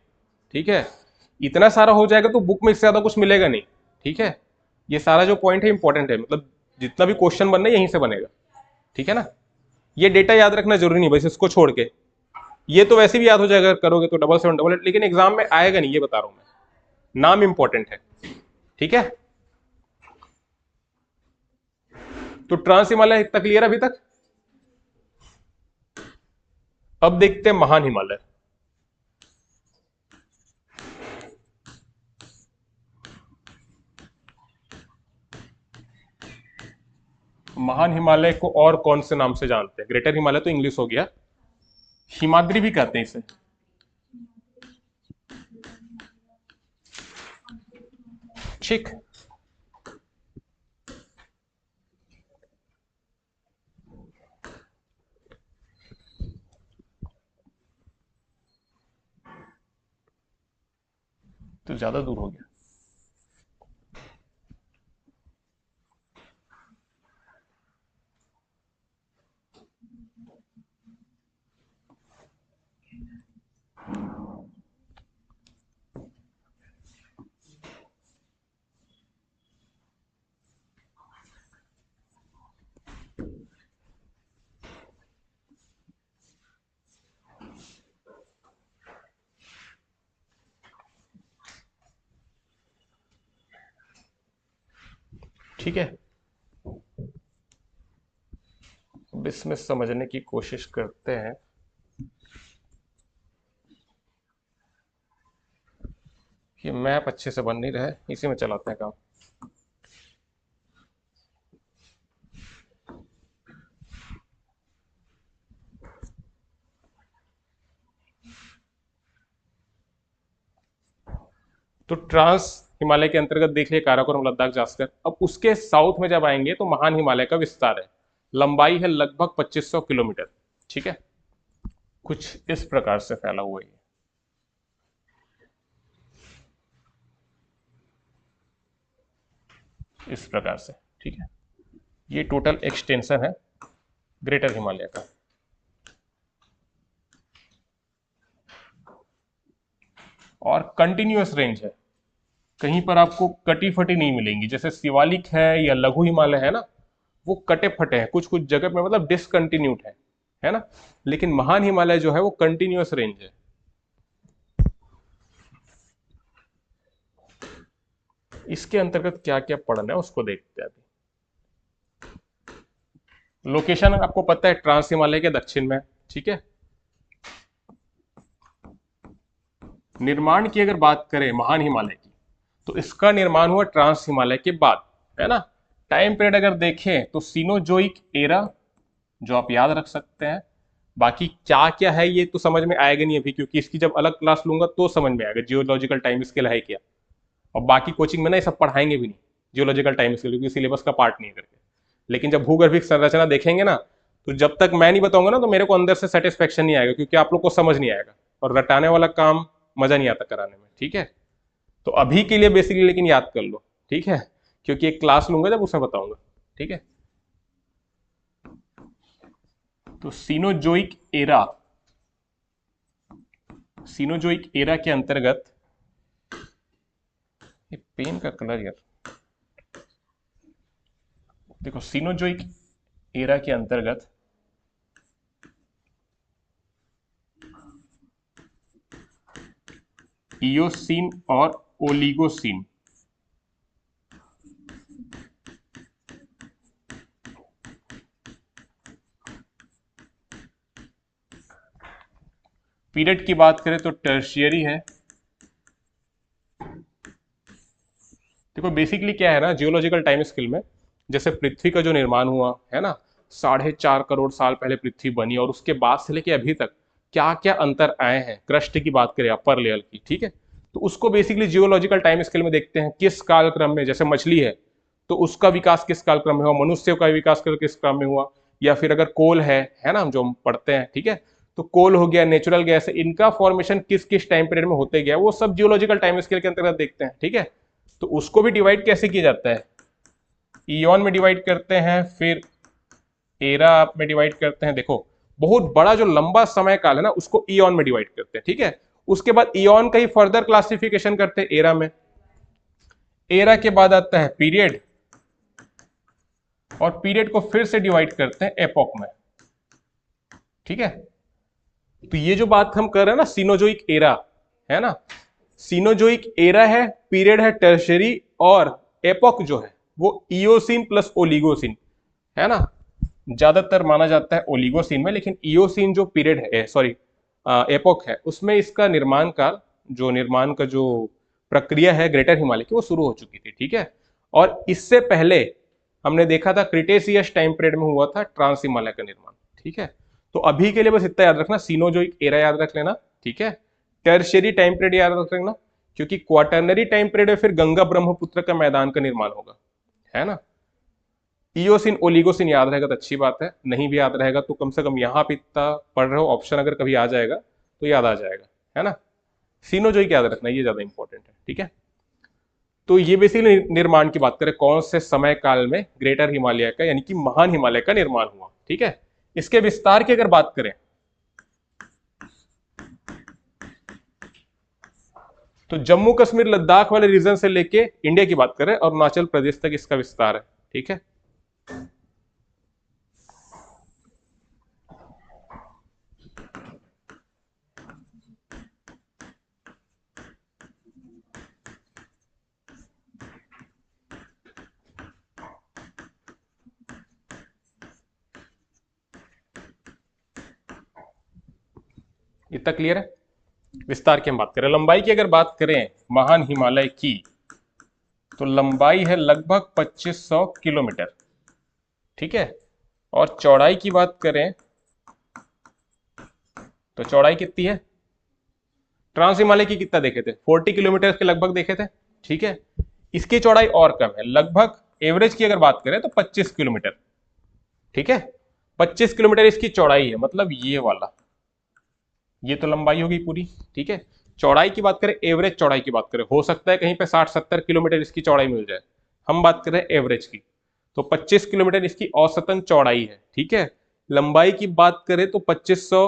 ठीक है, इतना सारा हो जाएगा तो बुक में इससे ज्यादा कुछ मिलेगा नहीं। ठीक है, ये सारा जो पॉइंट है इंपॉर्टेंट है, मतलब जितना भी क्वेश्चन बनना है यहीं से बनेगा। ठीक है ना, ये डेटा याद रखना जरूरी नहीं, बस इसको छोड़ के ये तो वैसे भी याद हो जाएगा, करोगे तो 7788, लेकिन एग्जाम में आएगा नहीं, ये बता रहा हूं मैं, नाम इंपॉर्टेंट है। ठीक है, तो ट्रांस हिमालय इतना क्लियर अभी तक। अब देखते हैं महान हिमालय। महान हिमालय को और कौन से नाम से जानते हैं? ग्रेटर हिमालय तो इंग्लिश हो गया, हिमाद्री भी कहते हैं इसे। ठीक, तो ज्यादा दूर हो गया। ठीक है, अब इसमें समझने की कोशिश करते हैं। ये मैप अच्छे से बन नहीं रहा है, इसी में चलाते हैं काम। तो ट्रांस हिमालय के अंतर्गत देख लिया काराकोरम, लद्दाख, जास्कर। अब उसके साउथ में जब आएंगे तो महान हिमालय का विस्तार है, लंबाई है लगभग 2500 किलोमीटर। ठीक है, कुछ इस प्रकार से फैला हुआ है, इस प्रकार से। ठीक है, ये टोटल एक्सटेंशन है ग्रेटर हिमालय का। और कंटिन्यूअस रेंज है, कहीं पर आपको कटी फटी नहीं मिलेंगी। जैसे शिवालिक है या लघु हिमालय है ना, वो कटे फटे हैं, कुछ कुछ जगह पे मतलब डिसकंटिन्यूड है ना। लेकिन महान हिमालय जो है वो कंटिन्यूअस रेंज है। इसके अंतर्गत क्या क्या पढ़ना है उसको देखते हैं अभी। लोकेशन आपको पता है, ट्रांस हिमालय के दक्षिण में। ठीक है, निर्माण की अगर बात करें महान हिमालय की, तो इसका निर्माण हुआ ट्रांस हिमालय के बाद, है ना। टाइम पीरियड अगर देखें तो सीनोजोइक एरा, जो आप याद रख सकते हैं। बाकी क्या क्या है ये तो समझ में आएगा नहीं अभी, क्योंकि इसकी जब अलग क्लास लूंगा तो समझ में आएगा जियोलॉजिकल टाइम स्केल है क्या। और बाकी कोचिंग में ना ये सब पढ़ाएंगे भी नहीं, जियोलॉजिकल टाइम स्केल, क्योंकि सिलेबस का पार्ट नहीं है करके। लेकिन जब भूगर्भिक संरचना देखेंगे ना, तो जब तक मैं नहीं बताऊंगा ना तो मेरे को अंदर से सेटिस्फेक्शन नहीं आएगा, क्योंकि आप लोग को समझ नहीं आएगा और रटाने वाला काम मजा नहीं आता कराने में। ठीक है, तो अभी के लिए बेसिकली लेकिन याद कर लो। ठीक है, क्योंकि एक क्लास लूंगा जब उसमें बताऊंगा। ठीक है, तो सीनोजोइक एरा, सीनोजोइक एरा के अंतर्गत, ये पेन का कलर यार, देखो सीनोजोइक एरा के अंतर्गत इयोसीन और ओलिगोसीन, पीरियड की बात करें तो टर्शियरी है। देखो बेसिकली क्या है ना, जियोलॉजिकल टाइम स्केल में, जैसे पृथ्वी का जो निर्माण हुआ है ना, 4.5 करोड़ साल पहले पृथ्वी बनी, और उसके बाद से लेके अभी तक क्या क्या अंतर आए हैं, क्रस्ट की बात करें अपर लेवल की। ठीक है, तो उसको बेसिकली जियोलॉजिकल टाइम स्केल में देखते हैं, किस कालक्रम में। जैसे मछली है तो उसका विकास किस कालक्रम में हुआ, मनुष्य का विकास किस क्रम में हुआ, या फिर अगर कोल है ना, जो हम पढ़ते हैं। ठीक है, तो कोल हो गया, नेचुरल गैस है, इनका फॉर्मेशन किस किस टाइम पीरियड में होते गया, वो सब जियोलॉजिकल टाइम स्केल के अंतर्गत देखते हैं। ठीक है, तो उसको भी डिवाइड कैसे किया जाता है, ईऑन में डिवाइड करते हैं, फिर एरा में डिवाइड करते हैं। देखो बहुत बड़ा जो लंबा समय काल है ना, उसको ईऑन में डिवाइड करते हैं। ठीक है, उसके बाद ईऑन का ही फर्दर क्लासिफिकेशन करते हैं एरा में। एरा के बाद आता है पीरियड, और पीरियड को फिर से डिवाइड करते हैं एपोक में। ठीक है, तो ये जो बात हम कर रहे हैं ना, सीनोजोइक एरा है ना, सीनोजोइक एरा है, पीरियड है टर्शियरी, और एपोक जो है वो इयोसिन प्लस ओलिगोसिन है ना। ज्यादातर माना जाता है ओलिगोसिन में, लेकिन इयोसिन जो पीरियड है, सॉरी एपोक है, उसमें इसका निर्माण काल, जो निर्माण का जो प्रक्रिया है ग्रेटर हिमालय की, वो शुरू हो चुकी थी। ठीक है, और इससे पहले हमने देखा था क्रिटेशियस टाइम पीरियड में हुआ था ट्रांस हिमालय का निर्माण। ठीक है, तो अभी के लिए बस इतना याद रखना, सीनोजोइक एरा याद रख लेना। ठीक है, टर्शियरी टाइम पीरियड याद रख लेना, क्योंकि क्वाटरनरी टाइम पीरियड में फिर गंगा ब्रह्मपुत्र का मैदान का निर्माण होगा, है ना। इयोसिन ओलिगोसिन याद रहेगा तो अच्छी बात है, नहीं भी याद रहेगा तो कम से कम यहाँ पे इतना पढ़ रहे हो, ऑप्शन अगर कभी आ जाएगा तो याद आ जाएगा, है ना। सीनोजोइक याद रखना, ये ज्यादा इंपॉर्टेंट है। ठीक है। तो ये बेसिकली निर्माण की बात करें, कौन से समय काल में ग्रेटर हिमालय का यानी कि महान हिमालय का निर्माण हुआ। ठीक है, इसके विस्तार की अगर बात करें तो जम्मू कश्मीर लद्दाख वाले रीजन से लेके इंडिया की बात करें और अरुणाचल प्रदेश तक इसका विस्तार है। ठीक है, इतना क्लियर है। विस्तार की हम बात करें, लंबाई की अगर बात करें महान हिमालय की, तो लंबाई है लगभग 2500 किलोमीटर। ठीक है, और चौड़ाई की बात करें तो चौड़ाई कितनी है, ट्रांस हिमालय की कितना देखे थे, 40 किलोमीटर के लगभग देखे थे। ठीक है, इसकी चौड़ाई और कम है, लगभग एवरेज की अगर बात करें तो 25 किलोमीटर। ठीक है, 25 किलोमीटर इसकी चौड़ाई है, मतलब ये वाला, ये तो लंबाई होगी पूरी। ठीक है, चौड़ाई की बात करें, एवरेज चौड़ाई की बात करें, हो सकता है कहीं पे 60-70 किलोमीटर इसकी चौड़ाई मिल जाए, हम बात कर रहे हैं एवरेज की। तो 25 किलोमीटर इसकी औसतन चौड़ाई है। ठीक है, लंबाई की बात करें तो 2500,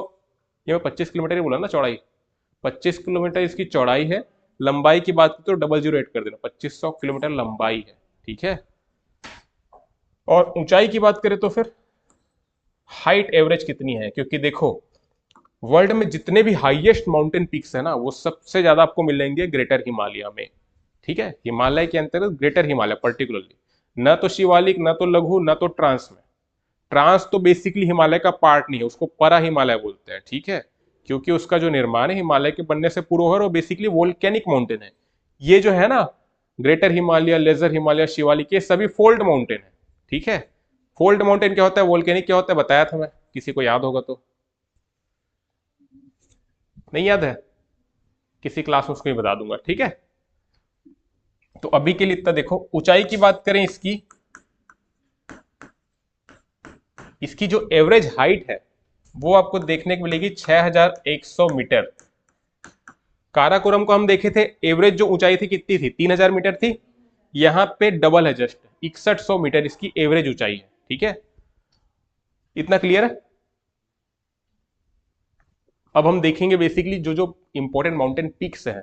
ये मैं 25 किलोमीटर ही बोला ना चौड़ाई, 25 किलोमीटर इसकी चौड़ाई है। लंबाई की बात करें तो डबल जीरो ऐड कर देना, 2500 किलोमीटर लंबाई है। ठीक है, और ऊंचाई की बात करें तो फिर हाइट एवरेज कितनी है, क्योंकि देखो वर्ल्ड में जितने भी हाईएस्ट माउंटेन पीक्स है ना, वो सबसे ज्यादा आपको मिलेंगे ग्रेटर हिमालय में। ठीक है, हिमालय के अंतर्गत ग्रेटर हिमालय पर्टिकुलरली, न तो शिवालिक, न तो लघु, न तो ट्रांस में। ट्रांस तो बेसिकली हिमालय का पार्ट नहीं है, उसको परा हिमालय बोलते हैं। ठीक है, क्योंकि उसका जो निर्माण है हिमालय के बनने से पूर्व है और बेसिकली वोल्केनिक माउंटेन है। ये जो है ना ग्रेटर हिमालय, लेजर हिमालय, शिवालिक, ये सभी फोल्ड माउंटेन है। ठीक है, फोल्ड माउंटेन क्या होता है, वोल्केनिक क्या होता है, बताया था मैं, किसी को याद होगा तो, नहीं याद है, किसी क्लास में उसको ही बता दूंगा। ठीक है, तो अभी के लिए इतना देखो। ऊंचाई की बात करें इसकी, इसकी जो एवरेज हाइट है वो आपको देखने को मिलेगी 6100 मीटर। काराकोरम को हम देखे थे, एवरेज जो ऊंचाई थी कितनी थी, 3000 मीटर थी। यहां पे डबल है, जस्ट 6100 मीटर इसकी एवरेज ऊंचाई है। ठीक है, इतना क्लियर है। अब हम देखेंगे बेसिकली जो जो इंपॉर्टेंट माउंटेन पीक्स हैं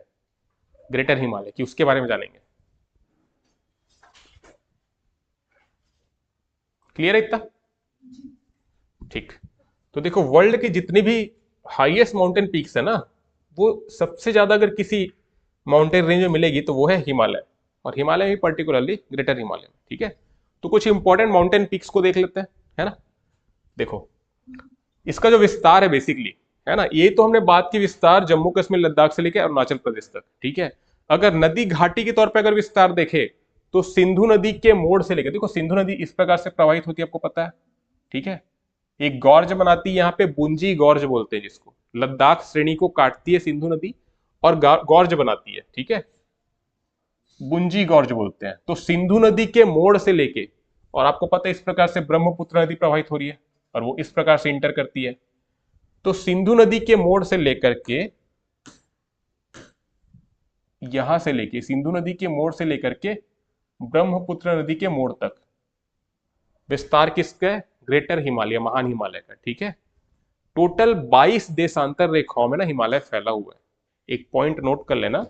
ग्रेटर हिमालय की, उसके बारे में जानेंगे। क्लियर है इतना? ठीक, तो देखो वर्ल्ड के जितने भी हाईएस्ट माउंटेन पीक्स है ना, वो सबसे ज्यादा अगर किसी माउंटेन रेंज में मिलेगी तो वो है हिमालय, और हिमालय में पर्टिकुलरली ग्रेटर हिमालय में। ठीक है, तो कुछ इंपॉर्टेंट माउंटेन पीक्स को देख लेते हैं, है ना। देखो इसका जो विस्तार है बेसिकली, है ना, ये तो हमने बात की विस्तार जम्मू कश्मीर लद्दाख से लेकर अरुणाचल प्रदेश तक। ठीक है, अगर नदी घाटी के तौर पर अगर विस्तार देखे तो सिंधु नदी के मोड़ से लेकर, देखो सिंधु नदी इस प्रकार से प्रवाहित होती है, आपको पता है। ठीक है, एक गॉर्ज बनाती है, यहाँ पे बुंजी गॉर्ज बोलते हैं जिसको, लद्दाख श्रेणी को काटती है सिंधु नदी और गॉर्ज बनाती है। ठीक है, बुंजी गॉर्ज बोलते हैं। तो सिंधु नदी के मोड़ से लेके, और आपको पता है इस प्रकार से ब्रह्मपुत्र नदी प्रवाहित हो रही है और वो इस प्रकार से इंटर करती है। तो सिंधु नदी के मोड़ से लेकर के, यहां से लेके सिंधु नदी के मोड़ से लेकर के ब्रह्मपुत्र नदी के मोड़ तक विस्तार किसका, ग्रेटर हिमालय, महान हिमालय का। ठीक है, टोटल 22 देशांतर रेखाओं में ना हिमालय फैला हुआ है। एक पॉइंट नोट कर लेना,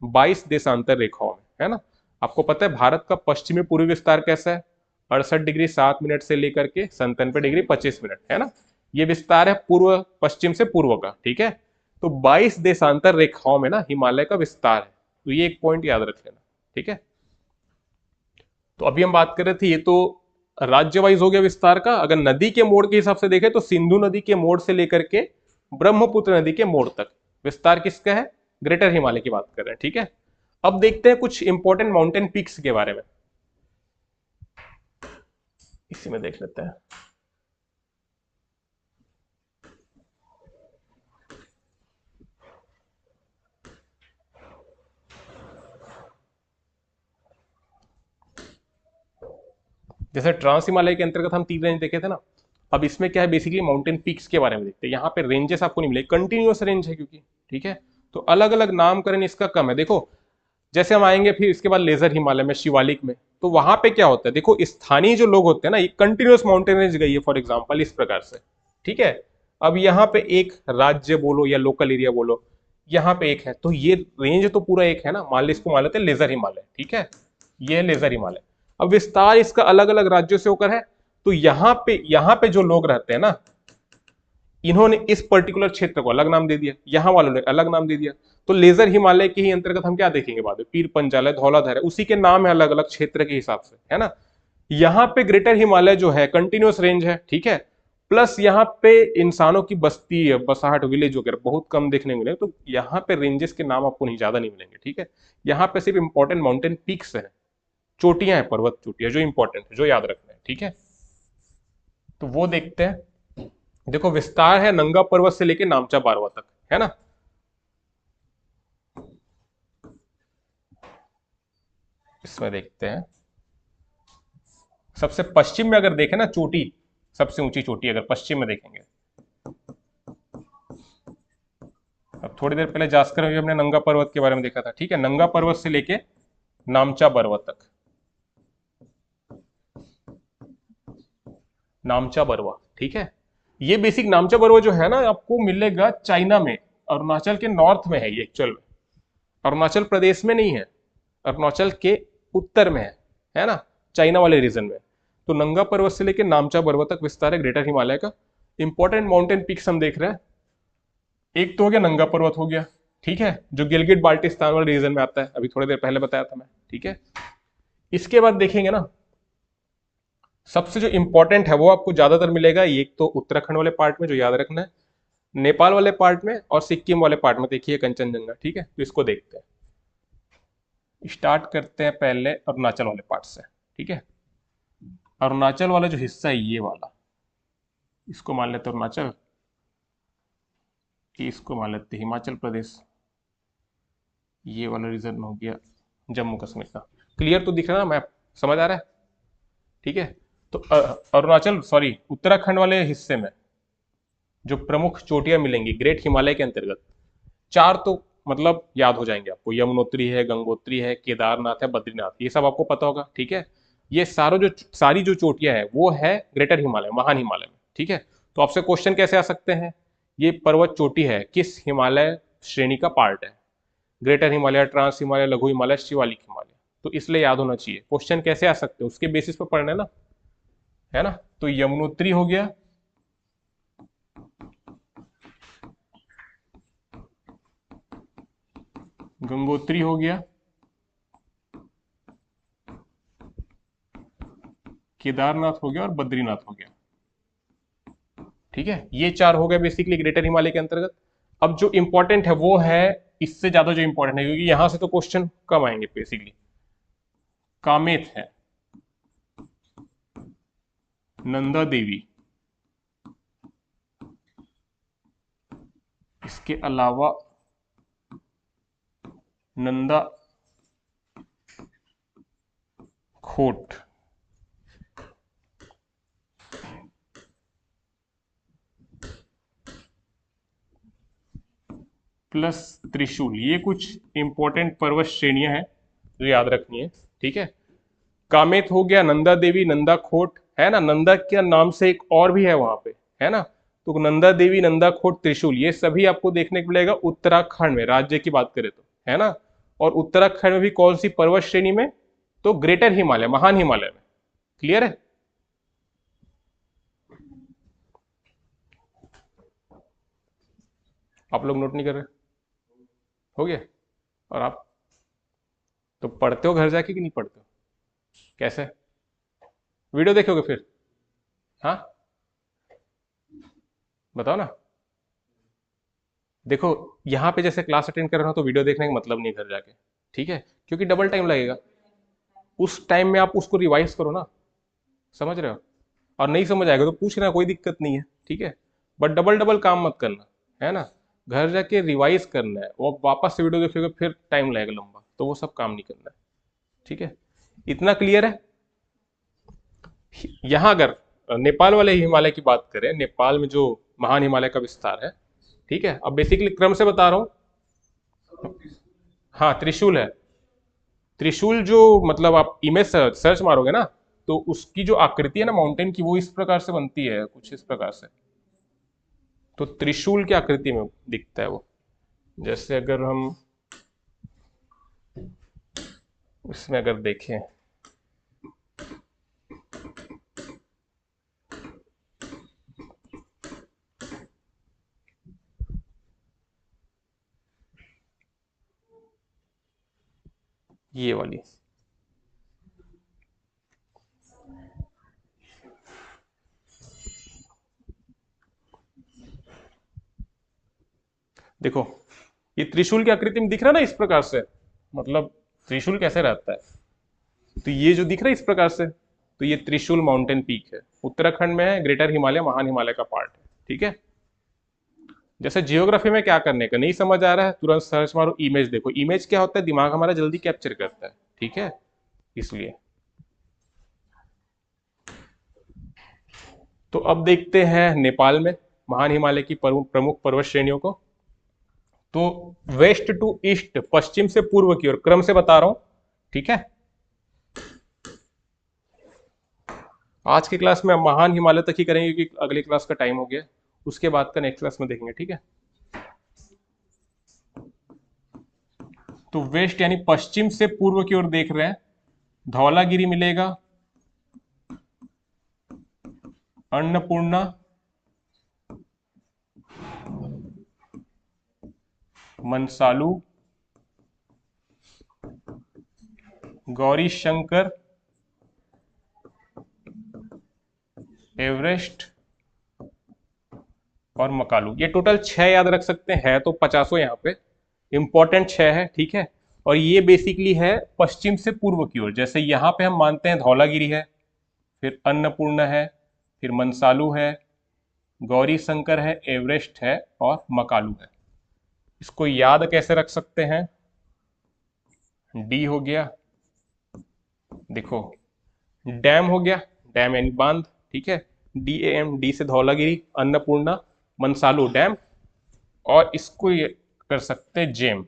22 देशांतर रेखाओं में, है ना। आपको पता है भारत का पश्चिमी पूर्वी विस्तार कैसा है, 68 डिग्री 7 मिनट से लेकर के 97 डिग्री 25 मिनट, है ना। ये विस्तार है पूर्व पश्चिम से पूर्व का। ठीक है, तो 22 देशांतर रेखाओं में ना हिमालय का विस्तार है, तो ये एक पॉइंट याद रख लेना। ठीक है, तो अभी हम बात कर रहे थे, ये तो राज्य वाइज हो गया विस्तार का। अगर नदी के मोड़ के हिसाब से देखें तो सिंधु नदी के मोड़ से लेकर के ब्रह्मपुत्र नदी के मोड़ तक विस्तार किसका है, ग्रेटर हिमालय की बात कर रहे हैं। ठीक है, अब देखते हैं कुछ इंपॉर्टेंट माउंटेन पीक्स के बारे में, इसी में देख लेते हैं। जैसे ट्रांस हिमालय के अंतर्गत हम 3 रेंज देखे थे ना, अब इसमें क्या है बेसिकली माउंटेन पीक्स के बारे में देखते हैं। यहाँ पे रेंजेस आपको नहीं मिले, कंटिन्यूअस रेंज है क्योंकि। ठीक है, तो अलग अलग नामकरण इसका कम है। देखो जैसे हम आएंगे फिर इसके बाद लेजर हिमालय में, शिवालिक में, तो वहां पे क्या होता है, देखो स्थानीय जो लोग होते हैं ना, ये कंटिन्यूअस माउंटेन रेंज गई है फॉर एग्जाम्पल इस प्रकार से, ठीक है। अब यहाँ पे एक राज्य बोलो या लोकल एरिया बोलो, यहाँ पे एक है, तो ये रेंज तो पूरा एक है ना, मान लो इसको मान लेते हैं लेजर हिमालय, ठीक है, ये है लेजर हिमालय। अब विस्तार इसका अलग अलग राज्यों से होकर है, तो यहाँ पे जो लोग रहते हैं ना, इन्होंने इस पर्टिकुलर क्षेत्र को अलग नाम दे दिया, यहाँ वालों ने अलग नाम दे दिया। तो लेजर हिमालय के ही अंतर्गत हम क्या देखेंगे बाद में, पीर पंजाल है, धौलाधर है, उसी के नाम है अलग अलग क्षेत्र के हिसाब से, है ना। यहाँ पे ग्रेटर हिमालय जो है कंटिन्यूअस रेंज है, ठीक है, प्लस यहाँ पे इंसानों की बस्ती है, बसाहट, विलेज वगैरह बहुत कम देखने मिले, तो यहाँ पे रेंजेस के नाम आपको नहीं ज्यादा नहीं मिलेंगे, ठीक है। यहाँ पे सिर्फ इंपॉर्टेंट माउंटेन पीक्स है, चोटियां हैं, पर्वत चोटियां जो इंपॉर्टेंट है, जो याद रखना है, ठीक है। तो वो देखते हैं। देखो विस्तार है नंगा पर्वत से लेके नामचा बारवा तक, है ना। इसमें देखते हैं, सबसे पश्चिम में अगर देखें ना चोटी, सबसे ऊंची चोटी अगर पश्चिम में देखेंगे, अब थोड़ी देर पहले जास्कर में भी हमने नंगा पर्वत के बारे में देखा था, ठीक है, नंगा पर्वत से लेके नामचा पर्वत तक, नामचा बरवा, ठीक है। ये बेसिक नामचा बरवा जो है ना आपको मिलेगा चाइना में, अरुणाचल के नॉर्थ में है ये एक्चुअल में, अरुणाचल प्रदेश में नहीं है, अरुणाचल के उत्तर में है ना, चाइना वाले रीजन में। तो नंगा पर्वत से लेकर नामचा पर्वत तक विस्तार है ग्रेटर हिमालय का। इंपॉर्टेंट माउंटेन पिक्स हम देख रहे हैं, एक तो हो गया नंगा पर्वत हो गया, ठीक है, जो गिलगिट बाल्टिस्तान वाले रीजन में आता है, अभी थोड़ी देर पहले बताया था मैं, ठीक है। इसके बाद देखेंगे ना, सबसे जो इंपॉर्टेंट है वो आपको ज्यादातर मिलेगा, एक तो उत्तराखंड वाले पार्ट में जो याद रखना है, नेपाल वाले पार्ट में और सिक्किम वाले पार्ट में देखिए कंचनजंगा, ठीक है। तो इसको देखते हैं, स्टार्ट करते हैं पहले अरुणाचल वाले पार्ट से, ठीक है। अरुणाचल वाला जो हिस्सा है ये वाला, इसको मान लेते अरुणाचल, इसको मान लेते हिमाचल प्रदेश, ये वाला रीजन हो गया जम्मू कश्मीर का। क्लियर तो दिख रहा है ना मैप, समझ आ रहा है, ठीक है। तो अरुणाचल सॉरी उत्तराखंड वाले हिस्से में जो प्रमुख चोटियां मिलेंगी ग्रेट हिमालय के अंतर्गत, चार तो मतलब याद हो जाएंगे आपको, यमुनोत्री है, गंगोत्री है, केदारनाथ है, बद्रीनाथ, ये सब आपको पता होगा, ठीक है। ये सारी जो चोटियां है वो है ग्रेटर हिमालय, महान हिमालय में, ठीक है। तो आपसे क्वेश्चन कैसे आ सकते हैं, ये पर्वत चोटी है किस हिमालय श्रेणी का पार्ट है, ग्रेटर हिमालय, ट्रांस हिमालय, लघु हिमालय, शिवालिक हिमालय, तो इसलिए याद होना चाहिए। क्वेश्चन कैसे आ सकते हैं उसके बेसिस पर पढ़ना है ना, है ना। तो यमुनोत्री हो गया, गंगोत्री हो गया, केदारनाथ हो गया और बद्रीनाथ हो गया, ठीक है। ये चार हो गए बेसिकली ग्रेटर हिमालय के अंतर्गत। अब जो इंपॉर्टेंट है वो है, इससे ज्यादा जो इंपॉर्टेंट है, क्योंकि यहां से तो क्वेश्चन कम आएंगे बेसिकली, कामेत है, नंदा देवी, इसके अलावा नंदा खोट, प्लस त्रिशूल, ये कुछ इंपॉर्टेंट पर्वत श्रेणियां हैं जो याद रखनी है, ठीक है। कामेत हो गया, नंदा देवी, नंदा खोट, है ना, नंदा के नाम से एक और भी है वहां पे, है ना। तो नंदा देवी, नंदा खोट, त्रिशूल, ये सभी आपको देखने को मिलेगा उत्तराखंड में, राज्य की बात करें तो, है ना। और उत्तराखंड में भी कौन सी पर्वत श्रेणी में, तो ग्रेटर हिमालय, महान हिमालय में। क्लियर है, आप लोग नोट नहीं कर रहे, हो गया। और आप तो पढ़ते हो घर जाके कि नहीं पढ़ते हो, कैसे वीडियो देखोगे फिर, हाँ बताओ ना। देखो यहाँ पे जैसे क्लास अटेंड कर रहा हूं तो वीडियो देखने का मतलब नहीं घर जाके, ठीक है, क्योंकि डबल टाइम लगेगा, उस टाइम में आप उसको रिवाइज करो ना, समझ रहे हो। और नहीं समझ आएगा तो पूछना, कोई दिक्कत नहीं है, ठीक है। बट डबल डबल काम मत करना, है ना, घर जाके रिवाइज करना है, वो वापस से वीडियो देखोगे फिर टाइम लगेगा लंबा, तो वो सब काम नहीं करना है, ठीक है। इतना क्लियर है। यहाँ अगर नेपाल वाले हिमालय की बात करें, नेपाल में जो महान हिमालय का विस्तार है, ठीक है, अब बेसिकली क्रम से बता रहा हूं, हाँ त्रिशूल है, त्रिशूल जो मतलब आप इमेज सर्च मारोगे ना, तो उसकी जो आकृति है ना माउंटेन की, वो इस प्रकार से बनती है, कुछ इस प्रकार से। तो त्रिशूल की आकृति में दिखता है वो। जैसे अगर हम इसमें अगर देखें, ये वाली, देखो ये त्रिशूल की आकृति में दिख रहा है ना इस प्रकार से, मतलब त्रिशूल कैसे रहता है। तो ये जो दिख रहा है इस प्रकार से, तो ये त्रिशूल माउंटेन पीक है, उत्तराखंड में है, ग्रेटर हिमालय महान हिमालय का पार्ट है। ठीक है, जैसे जियोग्राफी में क्या करने का नहीं समझ आ रहा है, तुरंत सर्च मारो इमेज। देखो इमेज क्या होता है, दिमाग हमारा जल्दी कैप्चर करता है। ठीक है, इसलिए। तो अब देखते हैं नेपाल में महान हिमालय की प्रमुख पर्वत श्रेणियों को। तो वेस्ट टू ईस्ट, पश्चिम से पूर्व की ओर, क्रम से बता रहा हूं। ठीक है, आज की क्लास में हम महान हिमालय तक ही करेंगे क्योंकि अगली क्लास का टाइम हो गया, उसके बाद का नेक्स्ट क्लास में देखेंगे। ठीक है, तो वेस्ट यानी पश्चिम से पूर्व की ओर देख रहे हैं, धौलागिरी मिलेगा, अन्नपूर्णा, मनसालू, गौरी शंकर, एवरेस्ट और मकालू। ये टोटल 6 याद रख सकते हैं, तो 50 यहाँ पे इंपॉर्टेंट 6 है। ठीक है, और ये बेसिकली है पश्चिम से पूर्व की ओर। जैसे यहाँ पे हम मानते हैं धौलागिरी है, फिर अन्नपूर्णा है, फिर मनसालू है, गौरी शंकर है, एवरेस्ट है और मकालू है। इसको याद कैसे रख सकते हैं, डी हो गया, देखो डैम हो गया, डैम यानी बांध। ठीक है, DAM, डी से धौलागिरी, अन्नपूर्णा, मनसालू डैम, और इसको ये कर सकते हैं जेम,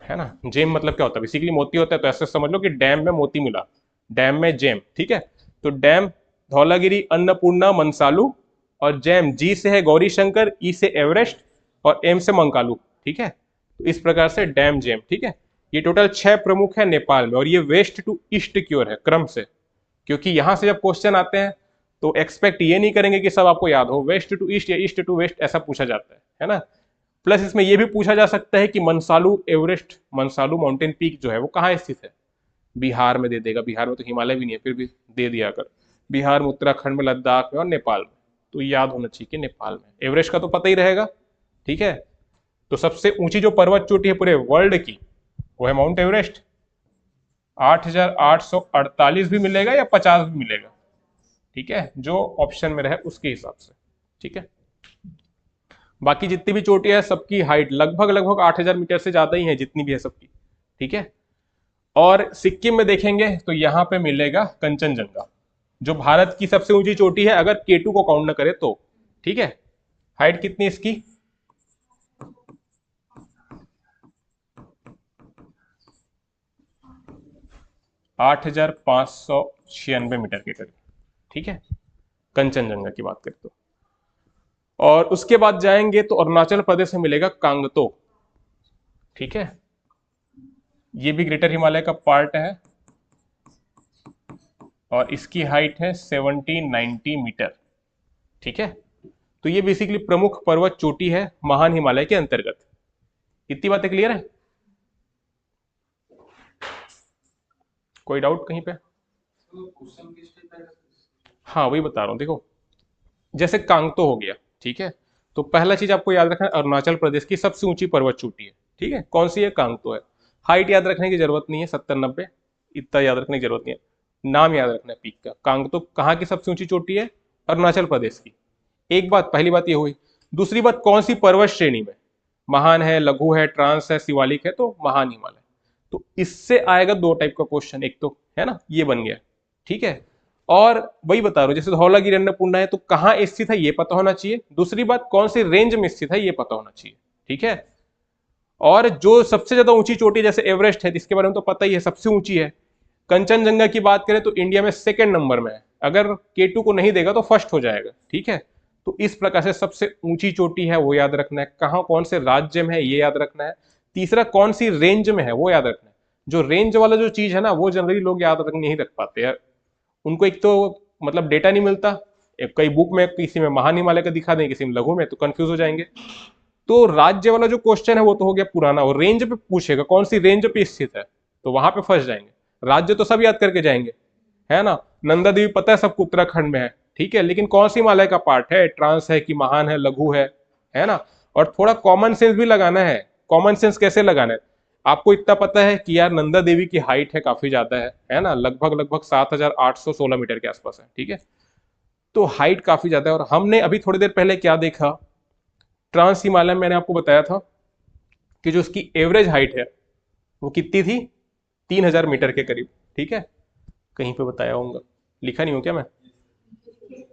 है ना। जेम मतलब क्या होता है, बेसिकली मोती होता है, तो ऐसे समझ लो कि डैम में मोती मिला, डैम में जेम। ठीक है, तो डैम धौलागिरी, अन्नपूर्णा, मनसालू, और जेम जी से है गौरी शंकर, ई से एवरेस्ट और एम से मंकालू। ठीक है, तो इस प्रकार से डैम जेम। ठीक है, ये टोटल 6 प्रमुख है नेपाल में, और ये वेस्ट टू ईस्ट की ओर है क्रम से, क्योंकि यहां से जब क्वेश्चन आते हैं तो एक्सपेक्ट ये नहीं करेंगे कि सब आपको याद हो, वेस्ट टू ईस्ट या ईस्ट टू वेस्ट ऐसा पूछा जाता है ना। प्लस इसमें यह भी पूछा जा सकता है कि मनसालू एवरेस्ट, मनसालू माउंटेन पीक जो है वो कहाँ स्थित है। बिहार में दे देगा, बिहार में तो हिमालय भी नहीं है, फिर भी दे दिया अगर। बिहार में, उत्तराखंड में, लद्दाख में और नेपाल में, तो याद होना चाहिए कि नेपाल में। एवरेस्ट का तो पता ही रहेगा। ठीक है, तो सबसे ऊंची जो पर्वत चोटी है पूरे वर्ल्ड की, वो है माउंट एवरेस्ट। 8,848 भी मिलेगा या 50 भी मिलेगा। ठीक है, जो ऑप्शन में रहे उसके हिसाब से। ठीक है, बाकी जितनी भी चोटियां है सबकी हाइट लगभग लगभग 8,000 मीटर से ज्यादा ही है, जितनी भी है सबकी। ठीक है, और सिक्किम में देखेंगे तो यहां पे मिलेगा कंचनजंगा, जो भारत की सबसे ऊंची चोटी है अगर K2 को काउंट न करे तो। ठीक है, हाइट कितनी इसकी, 8,596 मीटर के करीब। ठीक है, कंचनजंगा की बात करें तो। और उसके बाद जाएंगे तो अरुणाचल प्रदेश में मिलेगा कांगतो। ठीक है, ये भी ग्रेटर हिमालय का पार्ट है, और इसकी हाइट है 1790 मीटर। ठीक है, तो ये बेसिकली प्रमुख पर्वत चोटी है महान हिमालय के अंतर्गत। इतनी बातें क्लियर है, कोई डाउट कहीं पे? हाँ वही बता रहा हूँ, देखो जैसे कांगतो हो गया। ठीक है, तो पहला चीज आपको याद रखना है, अरुणाचल प्रदेश की सबसे ऊंची पर्वत चोटी है। ठीक है, कौन सी है, कांगतो है। हाइट याद रखने की जरूरत नहीं है, 70-90, इतना याद रखने की जरूरत नहीं है। नाम याद रखना है पीक का। कांगतो कहाँ की सबसे ऊंची चोटी है, अरुणाचल प्रदेश की। एक बात, पहली बात ये हुई। दूसरी बात, कौन सी पर्वत श्रेणी में, महान है, लघु है, ट्रांस है, शिवालिक है, तो महान हिमालय। तो इससे आएगा 2 टाइप का क्वेश्चन, एक तो है ना ये बन गया। ठीक है, और वही बता रहा हूं, जैसे धौलागिरी अन्नपूर्णा है तो कहाँ स्थित है ये पता होना चाहिए। दूसरी बात, कौन सी रेंज में स्थित है ये पता होना चाहिए। ठीक है, और जो सबसे ज्यादा ऊंची चोटी जैसे एवरेस्ट है, इसके बारे में तो पता ही है, सबसे ऊंची है। कंचनजंगा की बात करें तो इंडिया में सेकंड नंबर में है, अगर K2 को नहीं देगा तो फर्स्ट हो जाएगा, ठीक है। तो इस प्रकार से सबसे ऊंची चोटी है वो याद रखना है, कहाँ कौन से राज्य में है ये याद रखना है, तीसरा कौन सी रेंज में है वो याद रखना है। जो रेंज वाला जो चीज है ना, वो जनरली लोग याद रख नहीं रख पाते यार, उनको एक तो मतलब डेटा नहीं मिलता, कई बुक में किसी में महान हिमालय का दिखा दें, किसी में लघु में, तो कंफ्यूज हो जाएंगे। तो राज्य वाला जो क्वेश्चन है वो तो हो गया पुराना, और रेंज पे पूछेगा कौन सी रेंज पे स्थित है, तो वहां पे फंस जाएंगे। राज्य तो सब याद करके जाएंगे, है ना। नंदा देवी पता है सबको उत्तराखंड में है, ठीक है, लेकिन कौन सी हिमालय का पार्ट है, ट्रांस है कि महान है, लघु है ना। और थोड़ा कॉमन सेंस भी लगाना है। कॉमन सेंस कैसे लगाना है, आपको इतना पता है कि यार नंदा देवी की हाइट है काफी ज्यादा है ना, लगभग लगभग 7,816 मीटर के आसपास है, ठीक है। तो हाइट काफी ज्यादा है। और हमने अभी थोड़ी देर पहले क्या देखा, ट्रांस हिमालय, मैंने आपको बताया था कि जो उसकी एवरेज हाइट है वो कितनी थी, 3,000 मीटर के करीब, ठीक है। कहीं पे बताया होगा, लिखा नहीं हो क्या मैं,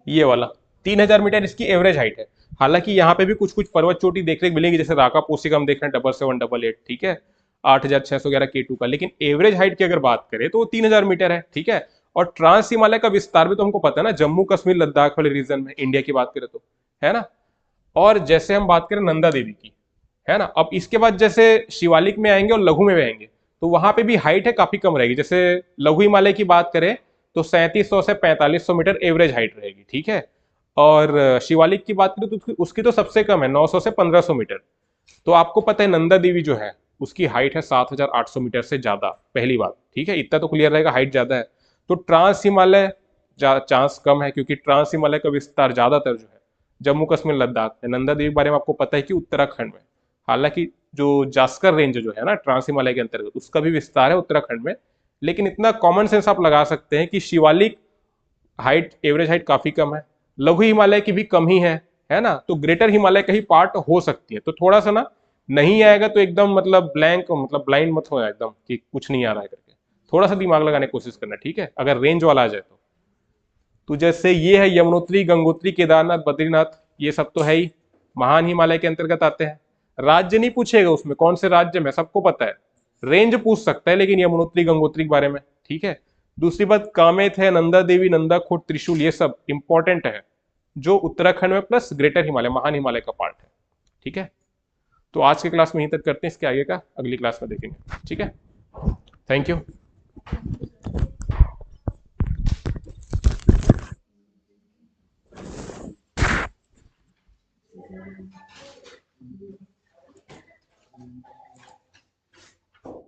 ये वाला 3,000 मीटर इसकी एवरेज हाइट है। हालांकि यहाँ पे भी कुछ कुछ पर्वत चोटी देखने को मिलेंगी, जैसे राका पोसिक हम देख रहे हैं 7,788, ठीक है, 8,611 K2 का, लेकिन एवरेज हाइट की अगर बात करें तो वो 3,000 मीटर है, ठीक है। और ट्रांस हिमालय का विस्तार भी तो हमको पता है ना, जम्मू कश्मीर लद्दाख वाले रीजन में, इंडिया की बात करें तो, है ना। और जैसे हम बात करें नंदा देवी की, है ना, अब इसके बाद जैसे शिवालिक में आएंगे और लघु में भी आएंगे, तो वहां पे भी हाइट है काफी कम रहेगी। जैसे लघु हिमालय की बात करें तो 3700 से 4500 मीटर एवरेज हाइट रहेगी, ठीक है। और शिवालिक की बात करें तो उसकी तो सबसे कम है, 900 से 1500 मीटर। तो आपको पता है नंदा देवी जो है उसकी हाइट है 7,800 मीटर से ज्यादा, पहली बात, ठीक है, इतना तो क्लियर रहेगा, हाइट ज्यादा है। तो ट्रांस हिमालय चांस कम है, क्योंकि ट्रांस हिमालय का विस्तार ज्यादातर जो है जम्मू कश्मीर लद्दाख है। नंदा देवी के बारे में आपको पता है कि उत्तराखंड में, हालांकि जो जास्कर रेंज जो है ना ट्रांस हिमालय के अंतर्गत, उसका भी विस्तार है उत्तराखंड में। लेकिन इतना कॉमन सेंस आप लगा सकते हैं कि शिवालिक हाइट, एवरेज हाइट काफी कम है, लघु हिमालय की भी कम ही है ना। तो ग्रेटर हिमालय का ही पार्ट हो सकती है। तो थोड़ा सा ना, नहीं आएगा तो एकदम मतलब ब्लैंक, मतलब ब्लाइंड मत हो एकदम कि कुछ नहीं आ रहा है करके, थोड़ा सा दिमाग लगाने की कोशिश करना, ठीक है, अगर रेंज वाला आ जाए तो जैसे ये है यमुनोत्री, गंगोत्री, केदारनाथ, बद्रीनाथ, ये सब तो है ही, महान हिमालय के अंतर्गत आते हैं। राज्य नहीं पूछेगा उसमें कौन से राज्य में, सबको पता है। रेंज पूछ सकता है लेकिन यमुनोत्री गंगोत्री के बारे में, ठीक है। दूसरी बात, कामेत है, नंदा देवी, नंदाखोट, त्रिशूल, ये सब इंपॉर्टेंट है, जो उत्तराखंड में प्लस ग्रेटर हिमालय, महान हिमालय का पार्ट है, ठीक है। तो आज के क्लास में यहीं तक करते हैं, इसके आगे का अगली क्लास में देखेंगे, ठीक है। Thank you.